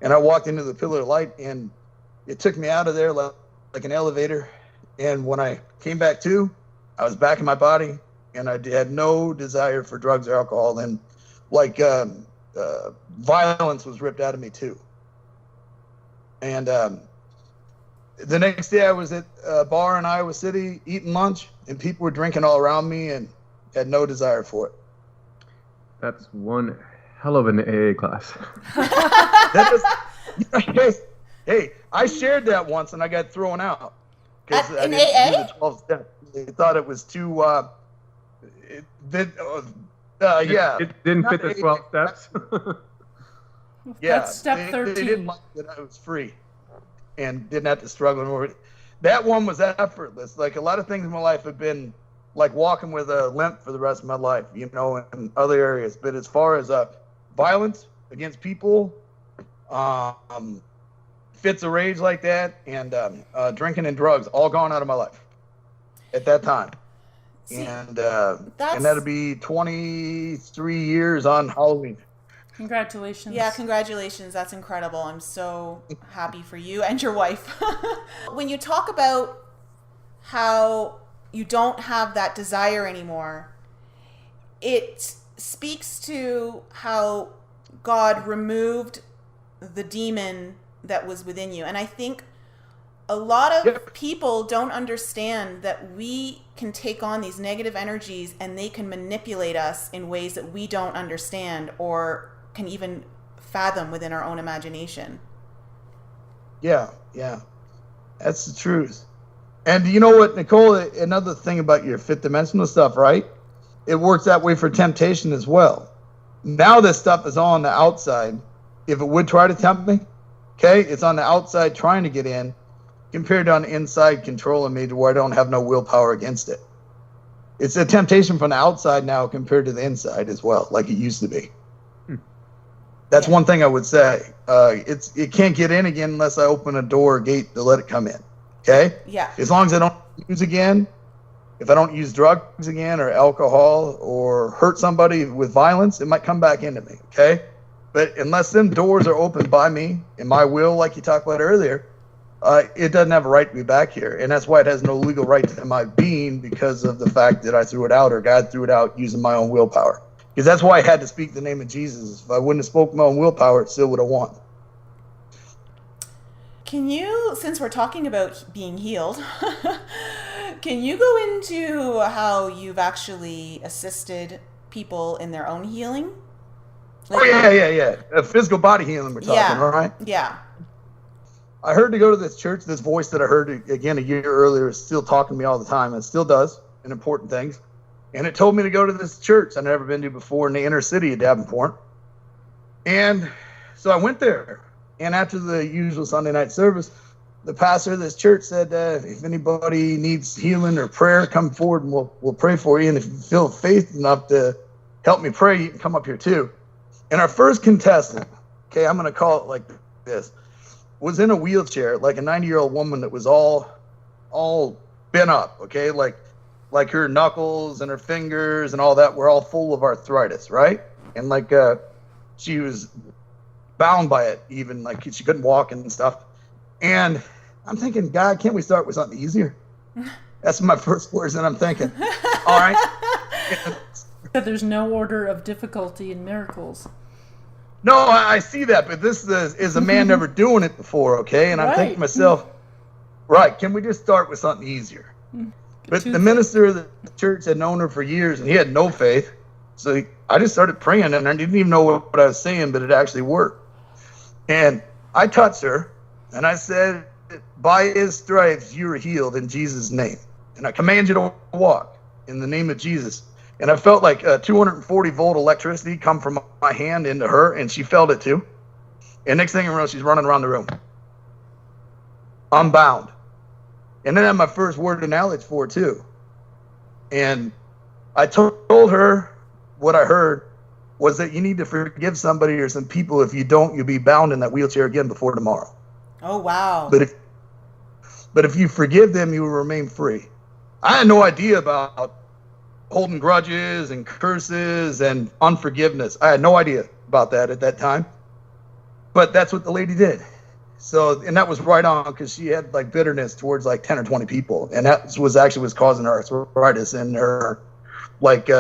And I walked into the pillar of light, and it took me out of there like an elevator. And when I came back to, I was back in my body, and I had no desire for drugs or alcohol. And like violence was ripped out of me too. And the next day I was at a bar in Iowa City eating lunch, and people were drinking all around me and had no desire for it. That's one hell of an AA class. Hey, I shared that once and I got thrown out. In AA? Do the 12 steps. They thought it was too, It didn't fit the 12 steps. Yeah, That's step 13. They didn't like that I was free and didn't have to struggle over it. That one was effortless. Like a lot of things in my life have been like walking with a limp for the rest of my life, you know, in other areas. But as far as violence against people, fits of rage like that, and drinking and drugs, all gone out of my life at that time. See, and that'll be 23 years on Halloween. Congratulations. Yeah, congratulations. That's incredible. I'm so happy for you and your wife. When you talk about how you don't have that desire anymore, it speaks to how God removed the demon that was within you. And I think a lot of people don't understand that we can take on these negative energies and they can manipulate us in ways that we don't understand or can even fathom within our own imagination. Yeah. That's the truth. And you know what, Nicole, another thing about your fifth dimensional stuff, right? It works that way for temptation as well. Now this stuff is all on the outside. If it would try to tempt me, okay, it's on the outside trying to get in, compared to on the inside controlling me to where I don't have no willpower against it. It's a temptation from the outside now compared to the inside as well, like it used to be. That's one thing I would say. It can't get in again unless I open a door or gate to let it come in. Okay? Yeah. As long as I don't use again, if I don't use drugs again or alcohol or hurt somebody with violence, it might come back into me. Okay? But unless them doors are opened by me and my will, like you talked about earlier, it doesn't have a right to be back here. And that's why it has no legal right to my being, because of the fact that I threw it out, or God threw it out using my own willpower. Because that's why I had to speak the name of Jesus. If I wouldn't have spoken my own willpower, it still would have won. Can you, since we're talking about being healed, can you go into how you've actually assisted people in their own healing? Like, yeah. A physical body healing we're talking, right? Yeah. I heard to go to this church. This voice that I heard, again, a year earlier is still talking to me all the time, and still does, in important things. And it told me to go to this church I'd never been to before in the inner city of Davenport. And so I went there. And after the usual Sunday night service, the pastor of this church said, if anybody needs healing or prayer, come forward and we'll pray for you. And if you feel faith enough to help me pray, you can come up here too. And our first contestant, okay, I'm going to call it like this, was in a wheelchair, like a 90-year-old woman that was all bent up, okay, like her knuckles and her fingers and all that were all full of arthritis, right? And like she was bound by it, even like she couldn't walk and stuff. And I'm thinking, God, can't we start with something easier? That's my first words that I'm thinking. All right. There's no order of difficulty in miracles. No, I see that, but this is a man never doing it before, okay? And I'm thinking to myself, right, can we just start with something easier? But the minister of the church had known her for years, and he had no faith. So I just started praying, and I didn't even know what I was saying, but it actually worked. And I touched her, and I said, by his stripes you are healed in Jesus' name. And I command you to walk in the name of Jesus. And I felt like 240-volt electricity come from my hand into her, and she felt it too. And next thing I know, she's running around the room, unbound. And then I had my first word of knowledge for her too. And I told her what I heard, was that you need to forgive somebody or some people. If you don't, you'll be bound in that wheelchair again before tomorrow. Oh, wow. But if you forgive them, you will remain free. I had no idea about holding grudges and curses and unforgiveness. I had no idea about that at that time. But that's what the lady did. So, and that was right on, because she had like bitterness towards like 10 or 20 people. And that was causing her arthritis and her like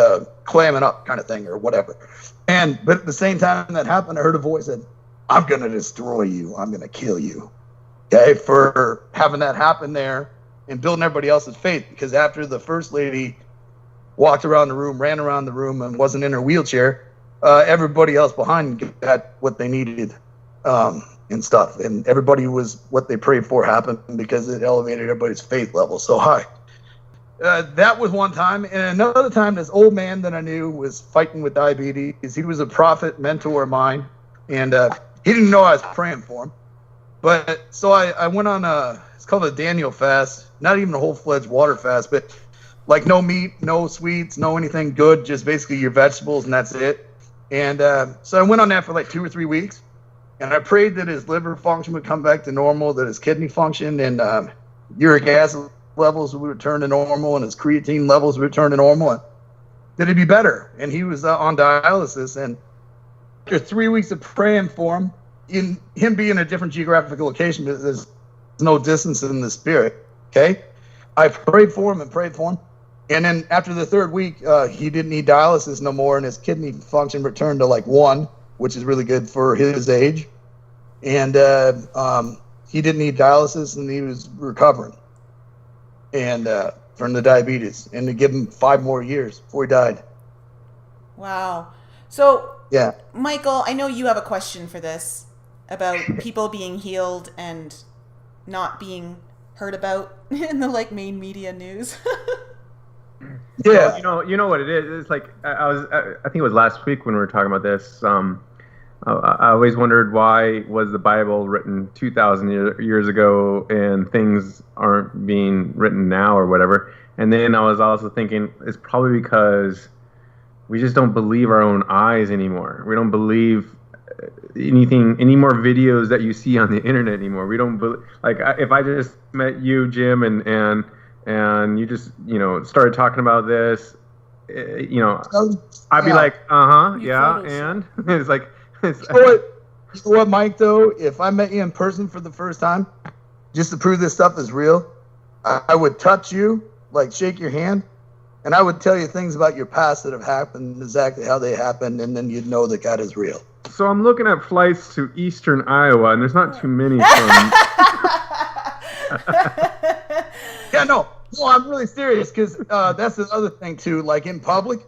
clamming up kind of thing or whatever. But at the same time that happened, I heard a voice that, I'm going to destroy you. I'm going to kill you. Okay, for having that happen there and building everybody else's faith. Because after the first lady walked around the room, ran around the room, and wasn't in her wheelchair, everybody else behind got what they needed and stuff. And everybody was what they prayed for happened, because it elevated everybody's faith level so high. That was one time. And another time, this old man that I knew was fighting with diabetes. He was a prophet mentor of mine. And he didn't know I was praying for him. But so I went on it's called a Daniel fast, not even a whole-fledged water fast, but like no meat, no sweets, no anything good, just basically your vegetables, and that's it. And so I went on that for like 2 or 3 weeks, and I prayed that his liver function would come back to normal, that his kidney function and uric acid levels would return to normal, and his creatine levels would return to normal, and that he'd be better. And he was on dialysis, and after 3 weeks of praying for him, in him being in a different geographical location, there's no distance in the spirit, okay? I prayed for him. And then after the 3rd week, he didn't need dialysis no more, and his kidney function returned to like 1, which is really good for his age. And he didn't need dialysis, and he was recovering and from the diabetes. And to give him 5 more years before he died. Wow. So, yeah, Michael, I know you have a question for this about people being healed and not being heard about in the like main media news. Yeah, you know what it is. It's like I think it was last week when we were talking about this. I always wondered, why was the Bible written 2,000 years ago and things aren't being written now or whatever. And then I was also thinking it's probably because we just don't believe our own eyes anymore. We don't believe any more videos that you see on the internet anymore. We don't like if I just met you, Jim, and you just started talking about this, I'd be like, yeah, and it's like, you know what, Mike? Though, if I met you in person for the first time, just to prove this stuff is real, I would touch you, like shake your hand, and I would tell you things about your past that have happened, exactly how they happened, and then you'd know that God is real. So I'm looking at flights to eastern Iowa, and there's not too many from... Yeah, no, I'm really serious, because that's the other thing, too. Like, in public,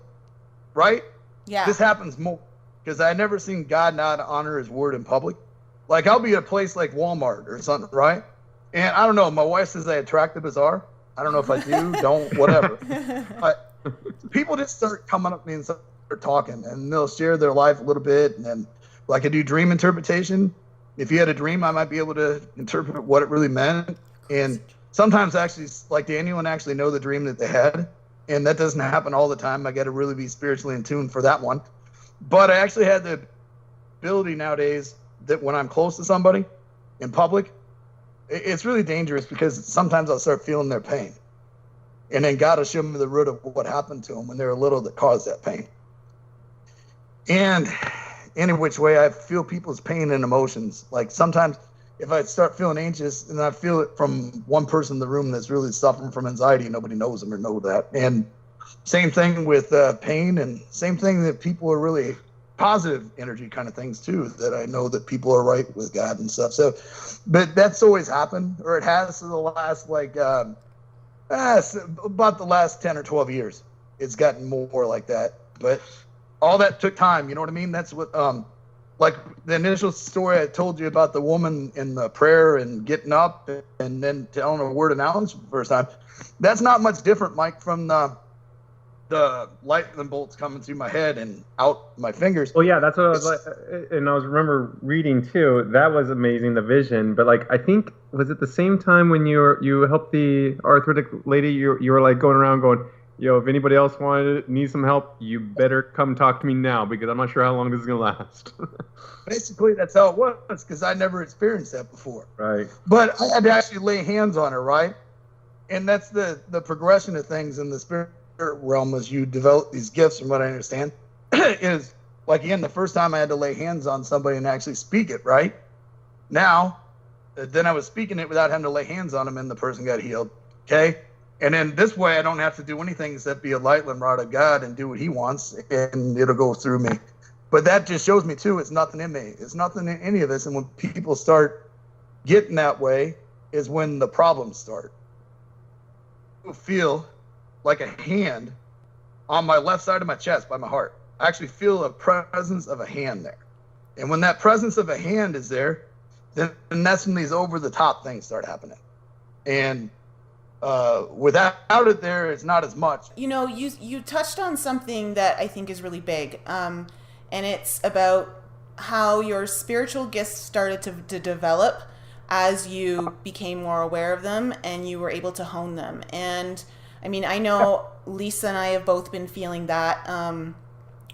right? Yeah. This happens more, because I never seen God not honor his word in public. Like, I'll be at a place like Walmart or something, right? And I don't know, my wife says I attract the bizarre. I don't know if I do, don't, whatever. But people just start coming up to me and start talking, and they'll share their life a little bit, and then like I do dream interpretation. If you had a dream, I might be able to interpret what it really meant. And sometimes actually, like Daniel, and actually know the dream that they had, and that doesn't happen all the time. I got to really be spiritually in tune for that one. But I actually had the ability nowadays that when I'm close to somebody in public, it's really dangerous, because sometimes I'll start feeling their pain, and then God will show me the root of what happened to them when they were little that caused that pain. And any which way, I feel people's pain and emotions. Like sometimes if I start feeling anxious, and I feel it from one person in the room that's really suffering from anxiety, nobody knows them or know that. And same thing with pain, and same thing that people are really positive energy kind of things too, that I know that people are right with God and stuff. So, but that's always happened, or it has for the last like about the last 10 or 12 years. It's gotten more like that, but all that took time. You know what I mean? That's what, like the initial story I told you about the woman in the prayer and getting up and then telling a word of knowledge for the first time. That's not much different, Mike, from the lightning bolts coming through my head and out my fingers. Well, yeah, that's what I was like, and I was remember reading too. That was amazing, the vision. But like, I think was it the same time when you helped the arthritic lady? You were like going around going, Yo, if anybody else needs some help, you better come talk to me now, because I'm not sure how long this is going to last. Basically, that's how it was, because I never experienced that before. Right. But I had to actually lay hands on her, right? And that's the progression of things in the spirit realm as you develop these gifts, from what I understand, is like, again, the first time I had to lay hands on somebody and actually speak it, right? Now, then I was speaking it without having to lay hands on them, and the person got healed, okay? And then this way, I don't have to do anything except be a light limb rod of God and do what he wants, and it'll go through me. But that just shows me, too, it's nothing in me. It's nothing in any of this. And when people start getting that way is when the problems start. I feel like a hand on my left side of my chest by my heart. I actually feel a presence of a hand there. And when that presence of a hand is there, then that's when these over-the-top things start happening. And without it there, it's not as much. You know, you touched on something that I think is really big, and it's about how your spiritual gifts started to develop as you became more aware of them and you were able to hone them. And I mean, I know Lisa and I have both been feeling that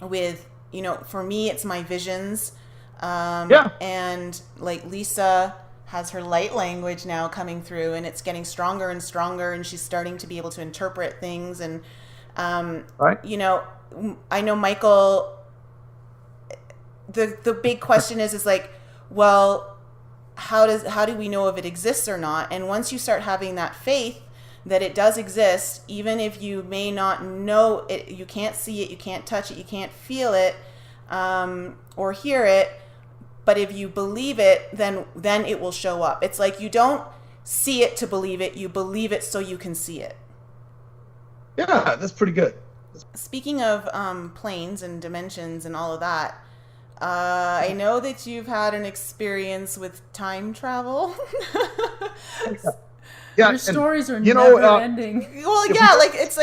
with, you know, for me, it's my visions. And like Lisa has her light language now coming through, and it's getting stronger and stronger, and she's starting to be able to interpret things. And, you know, I know Michael, the big question is like, well, how do we know if it exists or not? And once you start having that faith that it does exist, even if you may not know it, you can't see it, you can't touch it, you can't feel it, or hear it, but if you believe it, then it will show up. It's like you don't see it to believe it, you believe it so you can see it. Yeah, that's pretty good. Speaking of planes and dimensions and all of that, I know that you've had an experience with time travel. Yeah, your stories are never ending. Well, yeah, like it's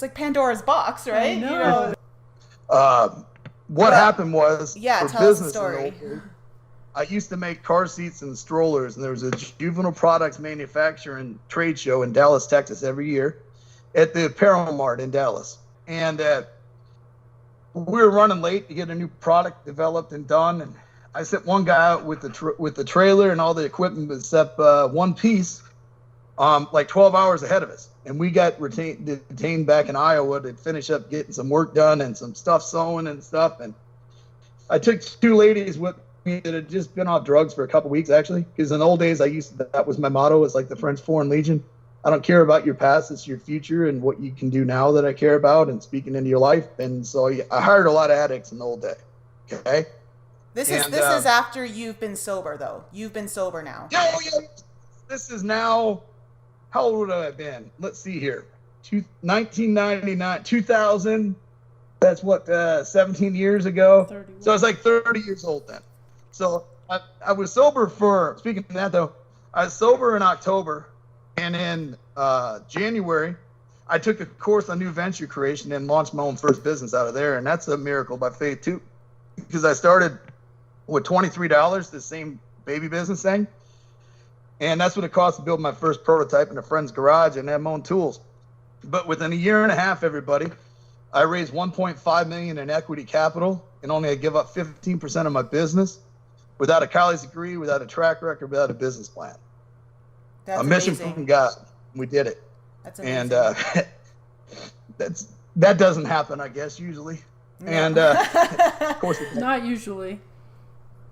like Pandora's box, right? I know. You know? What happened was, for tell us the business, story. I used to make car seats and strollers, and there was a juvenile products manufacturing trade show in Dallas, Texas, every year at the Apparel Mart in Dallas. And we were running late to get a new product developed and done, and I sent one guy out with the trailer and all the equipment except one piece, like 12 hours ahead of us. And we got detained back in Iowa to finish up getting some work done and some stuff sewn and stuff. And I took two ladies with me that had just been off drugs for a couple weeks, actually, because in the old days that was my motto. It's like the French Foreign Legion. I don't care about your past, it's your future and what you can do now that I care about, and speaking into your life. And so I hired a lot of addicts in the old day. Okay. This is after you've been sober, though. You've been sober now. Yeah. This is now, how old would I have been? Let's see here. 1999, 2000. That's what, 17 years ago. 31. So I was like 30 years old then. So I was sober speaking of that though, I was sober in October. And in January, I took a course on new venture creation and launched my own first business out of there. And that's a miracle by faith too, because I started with $23, the same baby business thing. And that's what it cost to build my first prototype in a friend's garage and have my own tools. But within a year and a half, everybody, I raised $1.5 million in equity capital, and only I give up 15% of my business without a college degree, without a track record, without a business plan. That's a mission amazing. from God. We did it. That's amazing. And that doesn't happen, I guess, usually. No. And of course, not usually.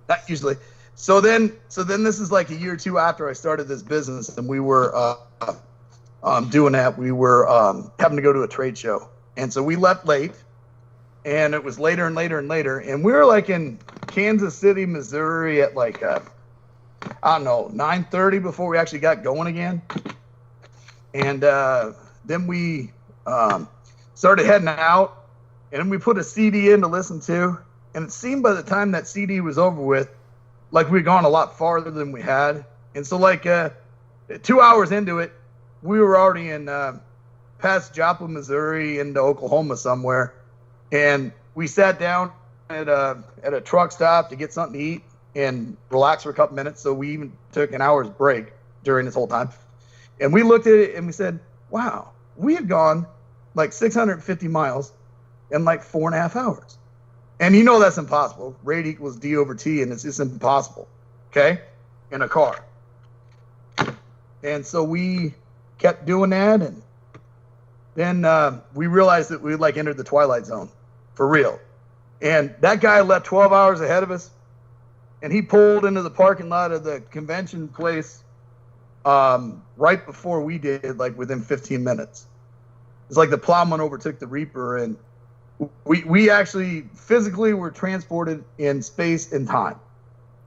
Not usually. So then this is like a year or two after I started this business, and we were doing that. We were having to go to a trade show, and so we left late, and it was later and later and later, and we were like in Kansas City, Missouri at like I don't know, 9:30 before we actually got going again, and then we started heading out, and then we put a CD in to listen to. And it seemed by the time that CD was over with, like we'd gone a lot farther than we had. And so like 2 hours into it, we were already in past Joplin, Missouri, into Oklahoma somewhere. And we sat down at a truck stop to get something to eat and relax for a couple minutes. So we even took an hour's break during this whole time. And we looked at it and we said, wow, we had gone like 650 miles in like 4.5 hours. And you know that's impossible. Rate equals D over T, and it's just impossible, okay, in a car. And so we kept doing that, and then we realized that we like entered the twilight zone for real. And that guy left 12 hours ahead of us, and he pulled into the parking lot of the convention place right before we did, like within 15 minutes. It's like the plowman overtook the reaper, and we actually physically were transported in space and time,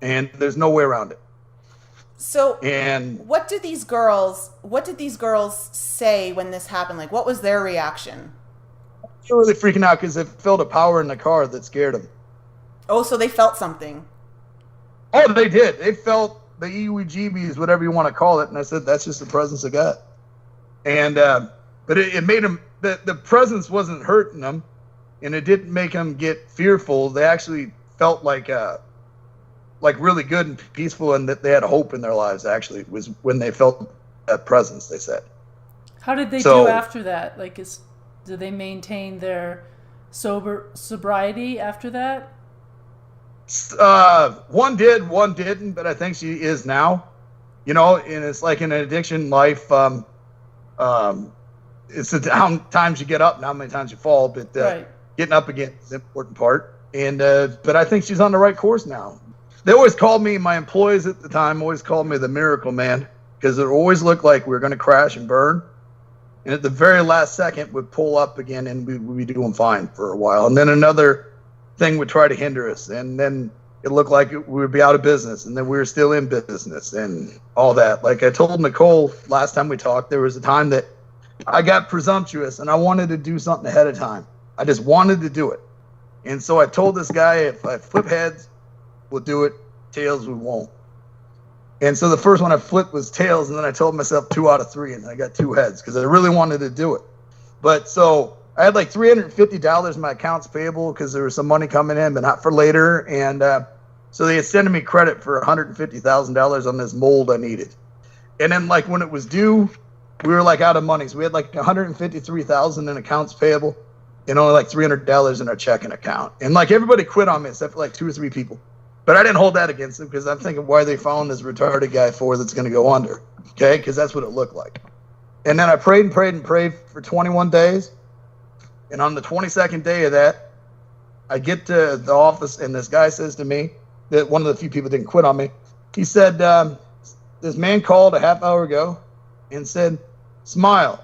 and there's no way around it. So, and what did these girls say when this happened? Like, what was their reaction? They were really freaking out because they felt a power in the car that scared them. Oh, so they felt something. Oh, they did. They felt the EWGBs, whatever you want to call it. And I said, that's just the presence of God. And, but it made them, the presence wasn't hurting them, and it didn't make them get fearful. They actually felt like really good and peaceful, and that they had hope in their lives. Actually, was when they felt that presence, they said. How did they do after that? Like, did they maintain their sobriety after that? One did, one didn't, but I think she is now. You know, and it's like in an addiction life, it's how many times you get up and how many times you fall, but right. Getting up again is the important part. And but I think she's on the right course now. They always called me, my employees at the time always called me the miracle man, because it always looked like we were going to crash and burn. And at the very last second, we'd pull up again, and we'd be doing fine for a while. And then another thing would try to hinder us. And then it looked like we would be out of business, and then we were still in business and all that. Like I told Nicole last time we talked, there was a time that I got presumptuous, and I wanted to do something ahead of time. I just wanted to do it. And so I told this guy, if I flip heads, we'll do it. Tails, we won't. And so the first one I flipped was tails, and then I told myself 2 out of 3, and I got 2 heads because I really wanted to do it. But so I had like $350 in my accounts payable because there was some money coming in, but not for later. And so they extended me credit for $150,000 on this mold I needed. And then like when it was due, we were like out of money. So we had like $153,000 in accounts payable and only like $300 in our checking account. And like everybody quit on me except for like 2 or 3 people. But I didn't hold that against them because I'm thinking, why are they following this retarded guy for that's going to go under? Okay, because that's what it looked like. And then I prayed and prayed and prayed for 21 days. And on the 22nd day of that, I get to the office, and this guy says to me, that one of the few people didn't quit on me. He said, this man called a half hour ago and said, smile.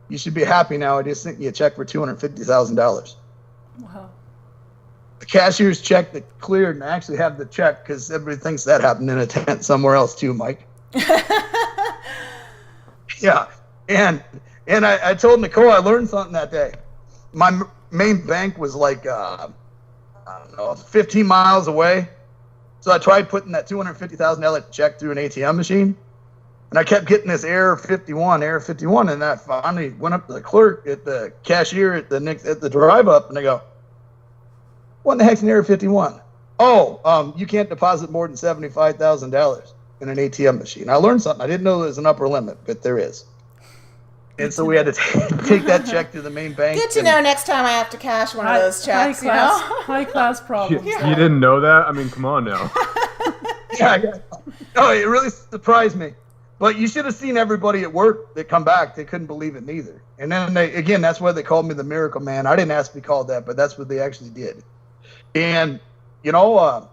You should be happy now. I just sent you a check for $250,000. Wow. The cashier's check that cleared, and I actually have the check because everybody thinks that happened in a tent somewhere else too, Mike. Yeah. And I told Nicole I learned something that day. My main bank was like, I don't know, 15 miles away. So I tried putting that $250,000 check through an ATM machine. And I kept getting this error 51. And I finally went up to the clerk at the cashier at the drive up, and I go, what in the heck's an error 51? Oh, you can't deposit more than $75,000 in an ATM machine. I learned something. I didn't know there was an upper limit, but there is. And so we had to take that check to the main bank. Good to know next time I have to cash one of those checks. High class problems. You didn't know that? I mean, come on now. Yeah. Oh, it really surprised me. But you should have seen everybody at work that come back. They couldn't believe it neither. And then again, that's why they called me the miracle man. I didn't ask to be called that, but that's what they actually did. And, you know,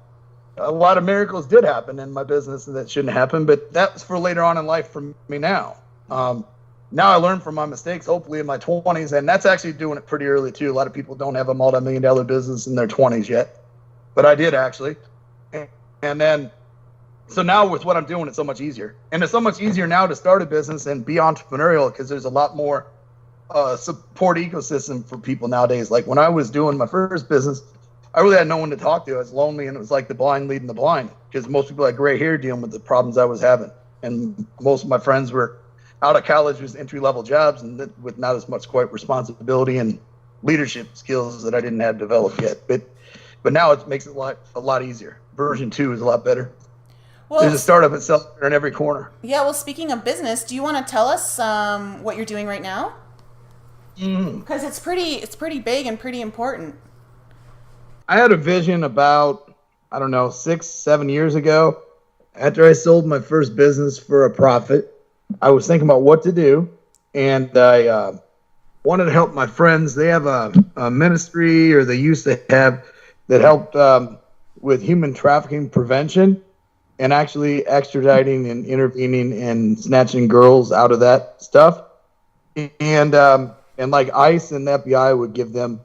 a lot of miracles did happen in my business that shouldn't happen, but that's for later on in life for me now. Now I learned from my mistakes, hopefully in my 20s, and that's actually doing it pretty early too. A lot of people don't have a multi-million-dollar business in their 20s yet, but I did actually. And then, so now with what I'm doing, it's so much easier. And it's so much easier now to start a business and be entrepreneurial because there's a lot more support ecosystem for people nowadays. Like when I was doing my first business, I really had no one to talk to. I was lonely, and it was like the blind leading the blind because most people had gray hair dealing with the problems I was having. And most of my friends were out of college with entry-level jobs and with not as much quite responsibility and leadership skills that I didn't have developed yet. But now it makes it a lot easier. Version 2 is a lot better. Well, there's a startup at Self in every corner. Yeah, well, speaking of business, do you want to tell us what you're doing right now? Because it's pretty big and pretty important. I had a vision about, I don't know, 6-7 years ago. After I sold my first business for a profit, I was thinking about what to do, and I wanted to help my friends. They have a ministry, or they used to have, that helped with human trafficking prevention and actually extraditing and intervening and snatching girls out of that stuff. And like ICE and the FBI would give them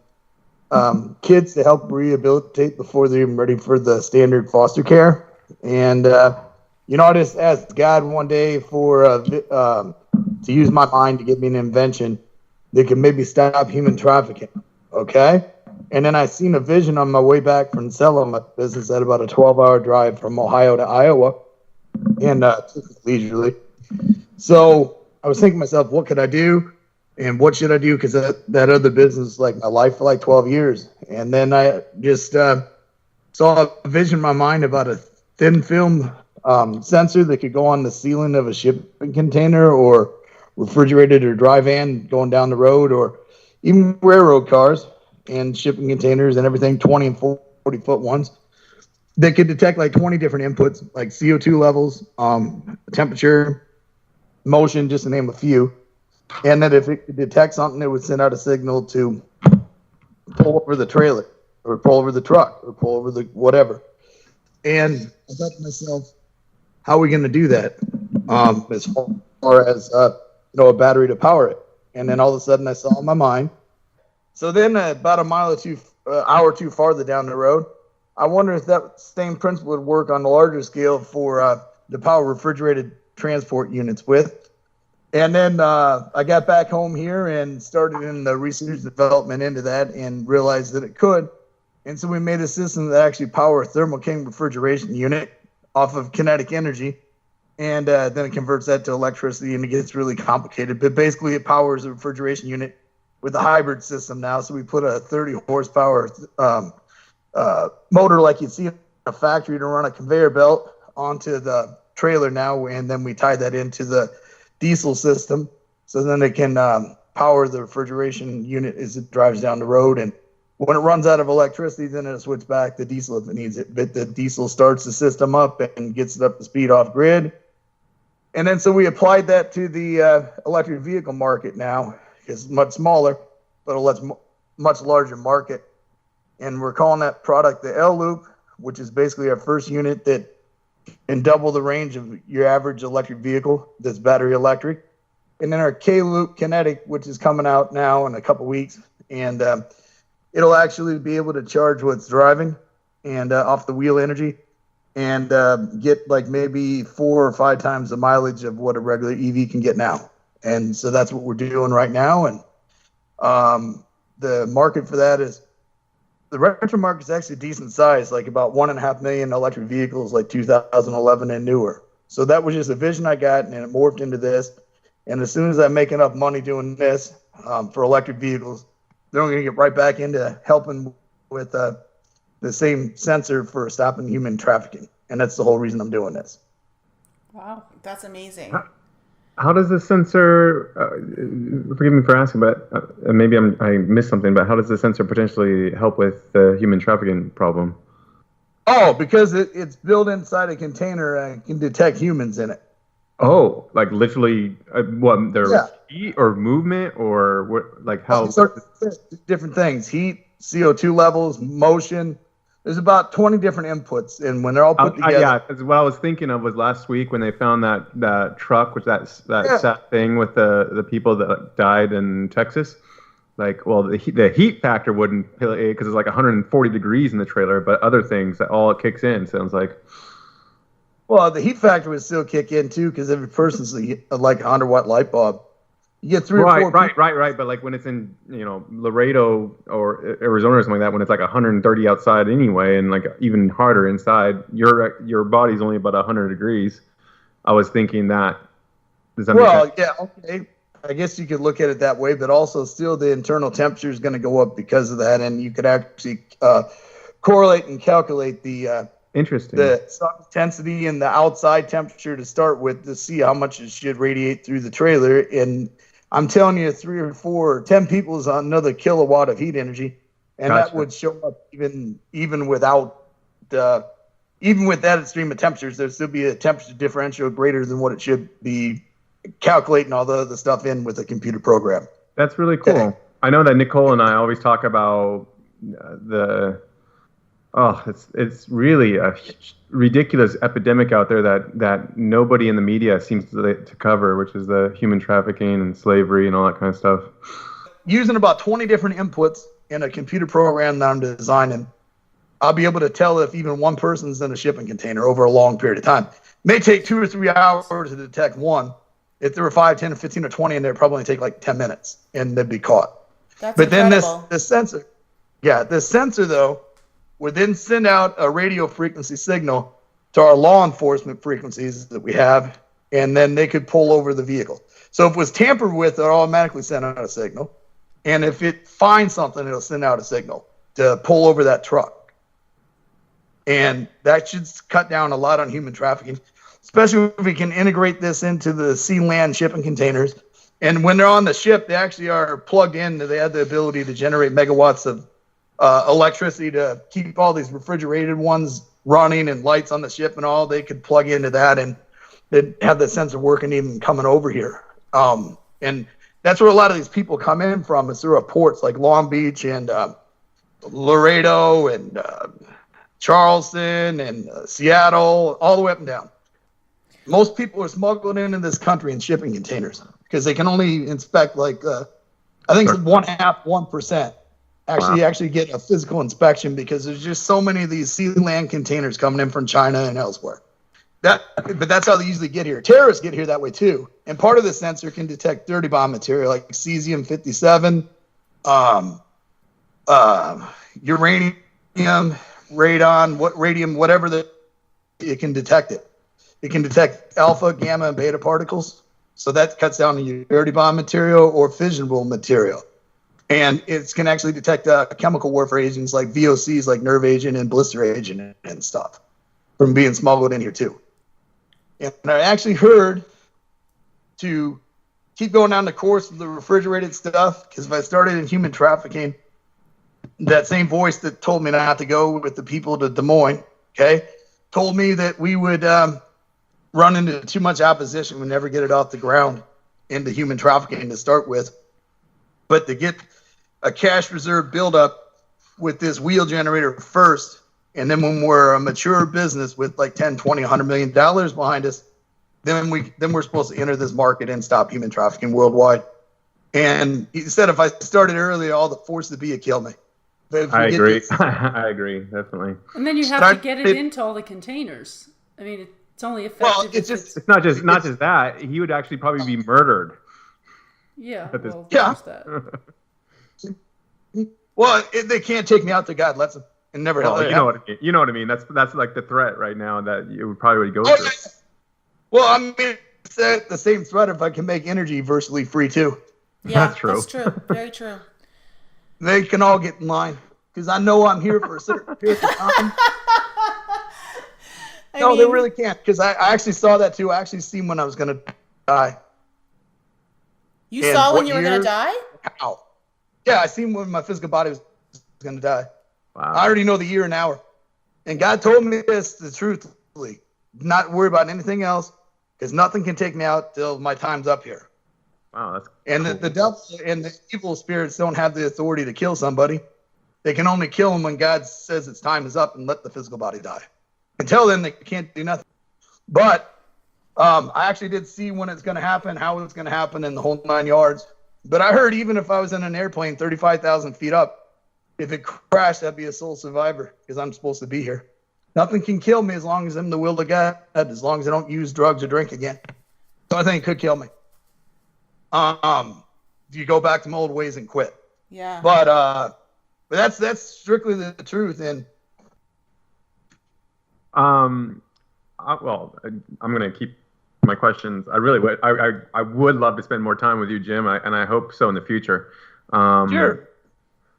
kids to help rehabilitate before they're even ready for the standard foster care. And, I just asked God one day to use my mind to give me an invention that could maybe stop human trafficking. Okay? And then I seen a vision on my way back from selling my business at about a 12-hour drive from Ohio to Iowa, and leisurely. So I was thinking to myself, what could I do? And what should I do? Because that other business is like my life for like 12 years. And then I just saw a vision in my mind about a thin film sensor that could go on the ceiling of a shipping container or refrigerated or dry van going down the road, or even railroad cars and shipping containers and everything, 20 and 40-foot ones, that could detect like 20 different inputs, like CO2 levels, temperature, motion, just to name a few. And that if it could detect something, it would send out a signal to pull over the trailer or pull over the truck or pull over the whatever. And I thought to myself, how are we going to do that as far as a battery to power it? And then all of a sudden I saw in my mind. So then about a mile or hour or two farther down the road, I wonder if that same principle would work on a larger scale for the power refrigerated transport units with. And then I got back home here and started in the research development into that and realized that it could. And so we made a system that actually power a Thermo King refrigeration unit off of kinetic energy. And then it converts that to electricity, and it gets really complicated. But basically it powers a refrigeration unit with a hybrid system now. So we put a 30 horsepower motor like you'd see in a factory to run a conveyor belt onto the trailer now. And then we tie that into the diesel system. So then it can power the refrigeration unit as it drives down the road. And when it runs out of electricity, then it'll switch back to diesel if it needs it. But the diesel starts the system up and gets it up to speed off grid. And then so we applied that to the electric vehicle market now. It's much smaller, but a much larger market. And we're calling that product the L-Loop, which is basically our first unit that can double the range of your average electric vehicle that's battery electric. And then our K-Loop Kinetic, which is coming out now in a couple weeks. And it'll actually be able to charge what's driving and off the wheel energy and get like maybe 4 or 5 times the mileage of what a regular EV can get now. And so that's what we're doing right now. And the market for that is, the retro market is actually decent size, like about 1.5 million electric vehicles, like 2011 and newer. So that was just a vision I got, and it morphed into this. And as soon as I make enough money doing this for electric vehicles, then I'm going to get right back into helping with the same sensor for stopping human trafficking. And that's the whole reason I'm doing this. Wow, that's amazing. How does the sensor, forgive me for asking, but maybe I missed something, but how does the sensor potentially help with the human trafficking problem? Oh, because it's built inside a container and can detect humans in it. Oh, like literally, what, their heat or movement or what, like how? Different things, heat, CO2 levels, motion. There's about 20 different inputs, and when they're all put together. Yeah, because what I was thinking of was last week when they found that truck with that sad thing with the people that died in Texas. Like, well, the heat factor wouldn't, because it's like 140 degrees in the trailer, but other things that all it kicks in sounds like. Well, the heat factor would still kick in too, because every person's like a 100-watt light bulb. You get 3 or 4 right. But like when it's in, Laredo or Arizona or something like that, when it's like 130 outside anyway, and like even harder inside, your body's only about 100 degrees. I was thinking that. Does that make sense? Yeah, okay. I guess you could look at it that way, but also still the internal temperature is going to go up because of that, and you could actually correlate and calculate the Interesting. the sun intensity and the outside temperature to start with to see how much it should radiate through the trailer. And I'm telling you, 3 or 4 or 10 people is another kilowatt of heat energy, and Gotcha. that would show up even without the even with that extreme of temperatures. There'd still be a temperature differential greater than what it should be, calculating all the other stuff in with a computer program. That's really cool. Okay. I know that Nicole and I always talk about it's really a ridiculous epidemic out there that nobody in the media seems to cover, which is the human trafficking and slavery and all that kind of stuff. Using about 20 different inputs in a computer program that I'm designing, I'll be able to tell if even one person's in a shipping container over a long period of time. It may take 2 or 3 hours to detect one. If there were 5, 10, or 15, or 20 in there, it'd probably take like 10 minutes, and they'd be caught. That's but incredible. Then this sensor, the sensor, though, would then send out a radio frequency signal to our law enforcement frequencies that we have, and then they could pull over the vehicle. So if it was tampered with, it automatically send out a signal. And if it finds something, it'll send out a signal to pull over that truck. And that should cut down a lot on human trafficking, especially if we can integrate this into the sea land shipping containers. And when they're on the ship, they actually are plugged in. They have the ability to generate megawatts of electricity to keep all these refrigerated ones running and lights on the ship and all. They could plug into that, and they'd have the sensor working even coming over here. And that's where a lot of these people come in from, is through ports like Long Beach and Laredo and Charleston and Seattle, all the way up and down. Most people are smuggled into this country in shipping containers because they can only inspect like I think it's 1% actually get a physical inspection, because there's just so many of these sea land containers coming in from China and elsewhere. But that's how they usually get here. Terrorists get here that way too. And part of the sensor can detect dirty bomb material like cesium-57, uranium, radium, whatever it can detect it. It can detect alpha, gamma, and beta particles. So that cuts down on your dirty bomb material or fissionable material. And it can actually detect chemical warfare agents like VOCs, like nerve agent and blister agent and stuff, from being smuggled in here too. And I actually heard to keep going down the course of the refrigerated stuff, because if I started in human trafficking, that same voice that told me not to go with the people to Des Moines, told me that we would run into too much opposition. We'd never get it off the ground into human trafficking to start with. But to get a cash reserve buildup with this wheel generator first, and then when we're a mature business with like 10, 20, $100 million behind us, then we're supposed to enter this market and stop human trafficking worldwide. And he said if I started earlier, all the force of the be would kill me. I agree. I agree, definitely. And then you have to get it into all the containers. I mean, it's only effective. Well, it's not just that. He would actually probably be murdered. Yeah. Well, yeah. That. Well, they can't take me out to God lets them, and never. Well, you know what I mean. You know what I mean. That's like the threat right now that it would probably go through. Well, I mean, it's the same threat if I can make energy virtually free too. Yeah, that's true. That's true. Very true. They can all get in line, because I know I'm here for a certain period of time. They really can't, because I actually saw that too. I actually seen when I was going to die. You saw when you were going to die? How? Yeah, I seen when my physical body was going to die. Wow. I already know the year and hour. And God told me this truthfully. Not worry about anything else, because nothing can take me out till my time's up here. Wow, that's and cool. the devil and the evil spirits don't have the authority to kill somebody. They can only kill them when God says its time is up and let the physical body die. Until then, they can't do nothing. But I actually did see when it's going to happen, how it's going to happen, and the whole 9 yards. But I heard even if I was in an airplane 35,000 feet up, if it crashed, I'd be a sole survivor, because I'm supposed to be here. Nothing can kill me as long as I'm the will of God, as long as I don't use drugs or drink again. The only thing that could kill me. If you go back to my old ways and quit. Yeah. But that's strictly the truth. And well, I'm going to keep my questions. I really would. I would love to spend more time with you, Jim, and I hope so in the future. Sure.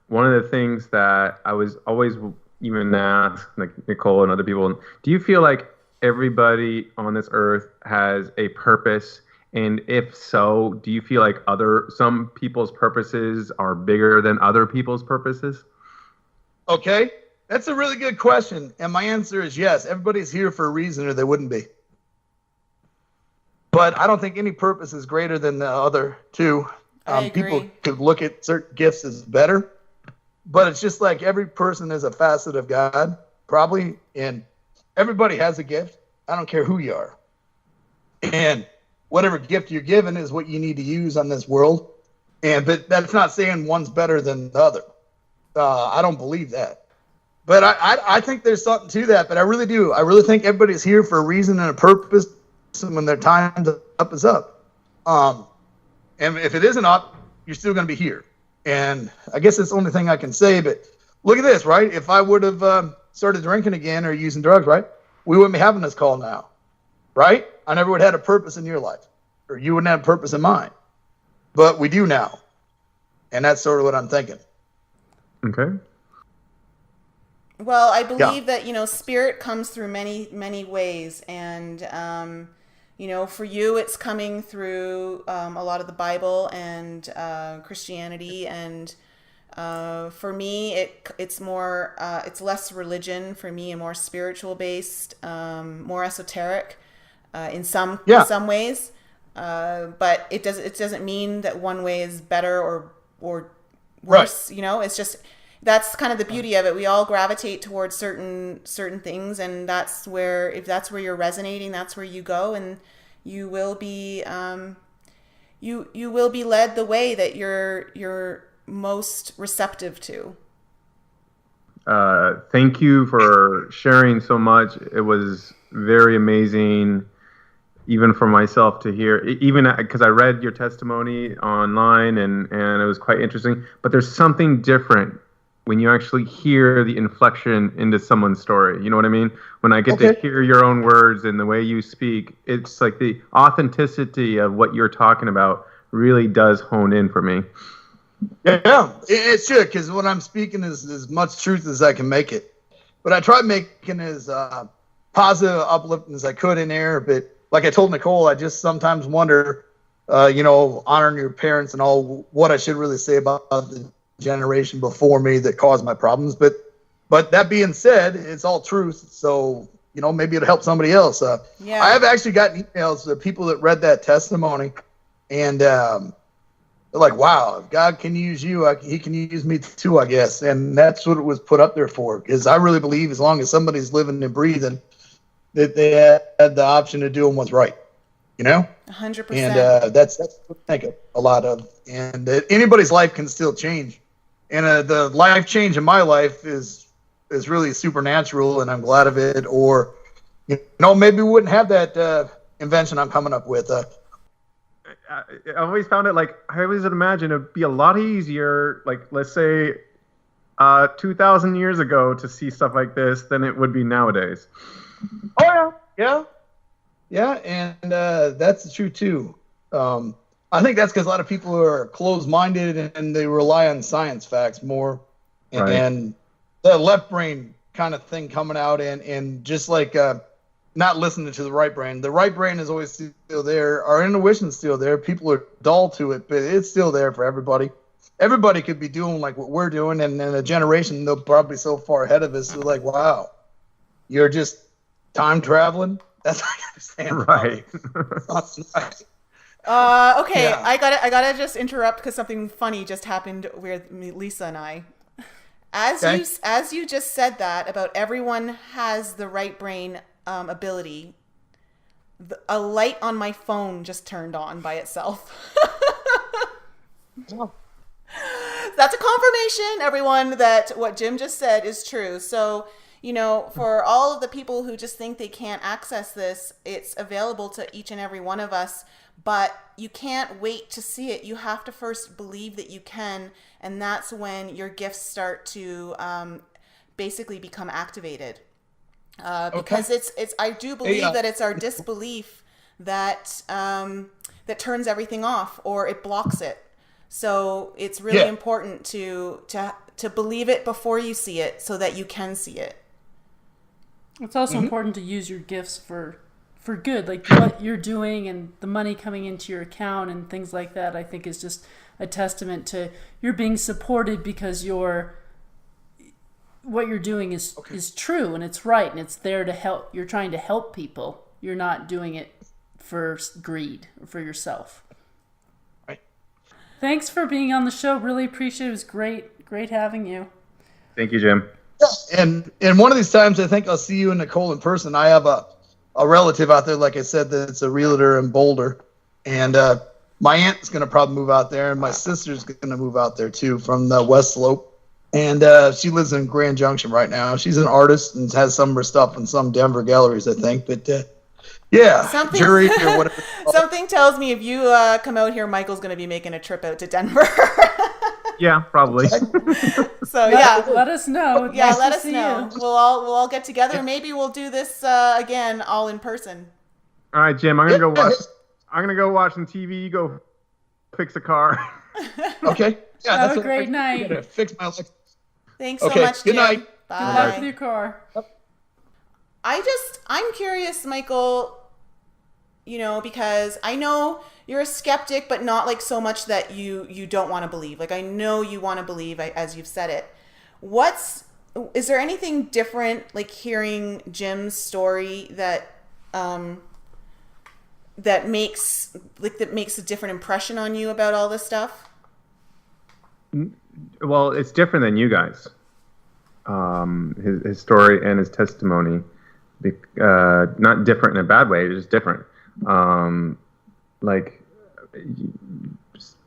One of the things that I was always even ask like Nicole and other people, do you feel like everybody on this earth has a purpose? And if so, do you feel like some people's purposes are bigger than other people's purposes? Okay, that's a really good question. And my answer is yes. Everybody's here for a reason or they wouldn't be. But I don't think any purpose is greater than the other two. I agree. People could look at certain gifts as better. But it's just like every person is a facet of God, probably. And everybody has a gift. I don't care who you are. And whatever gift you're given is what you need to use on this world. But that's not saying one's better than the other. I don't believe that. But I think there's something to that. But I really do. I really think everybody's here for a reason and a purpose. And when their time's up is up. And if it isn't up, you're still going to be here. And I guess that's the only thing I can say. But look at this, right? If I would have started drinking again or using drugs, right, we wouldn't be having this call now, right? I never would have had a purpose in your life, or you wouldn't have a purpose in mine. But we do now. And that's sort of what I'm thinking. Okay. Well, I believe that, spirit comes through many, many ways. And, for you, it's coming through a lot of the Bible and Christianity. And for me, it's more, it's less religion for me and more spiritual based, more esoteric in some ways. But it doesn't mean that one way is better or worse. Right. It's just, that's kind of the beauty of it. We all gravitate towards certain things, and that's where, if that's where you're resonating, that's where you go, and you will be you will be led the way that you're most receptive to. Thank you for sharing so much. It was very amazing, even for myself to hear, even because I read your testimony online and it was quite interesting. But there's something different when you actually hear the inflection into someone's story. You know what I mean? When I get to hear your own words and the way you speak, it's like the authenticity of what you're talking about really does hone in for me. Yeah, it should, because what I'm speaking is as much truth as I can make it. But I try making as positive, uplifting as I could in there. But like I told Nicole, I just sometimes wonder, honoring your parents and all, what I should really say about the generation before me that caused my problems. But that being said, it's all truth. So, maybe it'll help somebody else. I have actually gotten emails of people that read that testimony, and they're like, wow, if God can use you, he can use me too, I guess. And that's what it was put up there for. Because I really believe as long as somebody's living and breathing, that they had the option of doing what's right. 100%. And that's what I think a lot of. And anybody's life can still change. And the life change in my life is really supernatural, and I'm glad of it. Or, maybe we wouldn't have that invention I'm coming up with. I always found it I always imagine it'd be a lot easier, let's say 2,000 years ago, to see stuff like this than it would be nowadays. Oh, yeah. Yeah, and that's true, too. I think that's because a lot of people are closed-minded and they rely on science facts more. And, right. And the left brain kind of thing coming out and just not listening to the right brain. The right brain is always still there. Our intuition's still there. People are dull to it, but it's still there for everybody. Everybody could be doing like what we're doing, and in a generation, they're probably so far ahead of us. They're like, wow, you're just time traveling? That's what I understand. Right. Okay, Yeah. I gotta just interrupt because something funny just happened with Lisa and I. As you just said that about everyone has the right brain ability, a light on my phone just turned on by itself. That's a confirmation, everyone, that what Jim just said is true. So, for all of the people who just think they can't access this, it's available to each and every one of us, but you can't wait to see it. You have to first believe that you can, and that's when your gifts start to basically become activated. Because it's I do believe that it's our disbelief that that turns everything off, or it blocks it. So it's really important to believe it before you see it so that you can see it. It's also important to use your gifts for good, like what you're doing and the money coming into your account and things like that. I think is just a testament to you're being supported because what you're doing is true and it's right and it's there to help. You're trying to help people. You're not doing it for greed or for yourself. Right. Thanks for being on the show. Really appreciate it. It was great having you. Thank you, Jim. Yeah, and one of these times I think I'll see you and Nicole in person. I have a relative out there, like I said, that's a realtor in Boulder, and my aunt's going to probably move out there, and my sister's going to move out there too from the West Slope. And she lives in Grand Junction right now. She's an artist and has some of her stuff in some Denver galleries, I think. But jury or whatever. Something tells me if you come out here, Michael's going to be making a trip out to Denver. Yeah, probably. So let us know. Yeah, nice let us know. You. We'll all get together. Maybe we'll do this again, all in person. All right, Jim. I'm gonna go watch some TV. You go fix a car. Okay. Yeah, have a great night. I'm gonna fix my Alexa. Thanks so much, Good Jim. night. Bye. Good luck with your car. I'm curious, Michael, because I know you're a skeptic, but not like so much that you don't want to believe. Like I know you want to believe, as you've said it. Is there anything different, like hearing Jim's story that makes a different impression on you about all this stuff? Well, it's different than you guys. His story and his testimony, not different in a bad way, it's just different.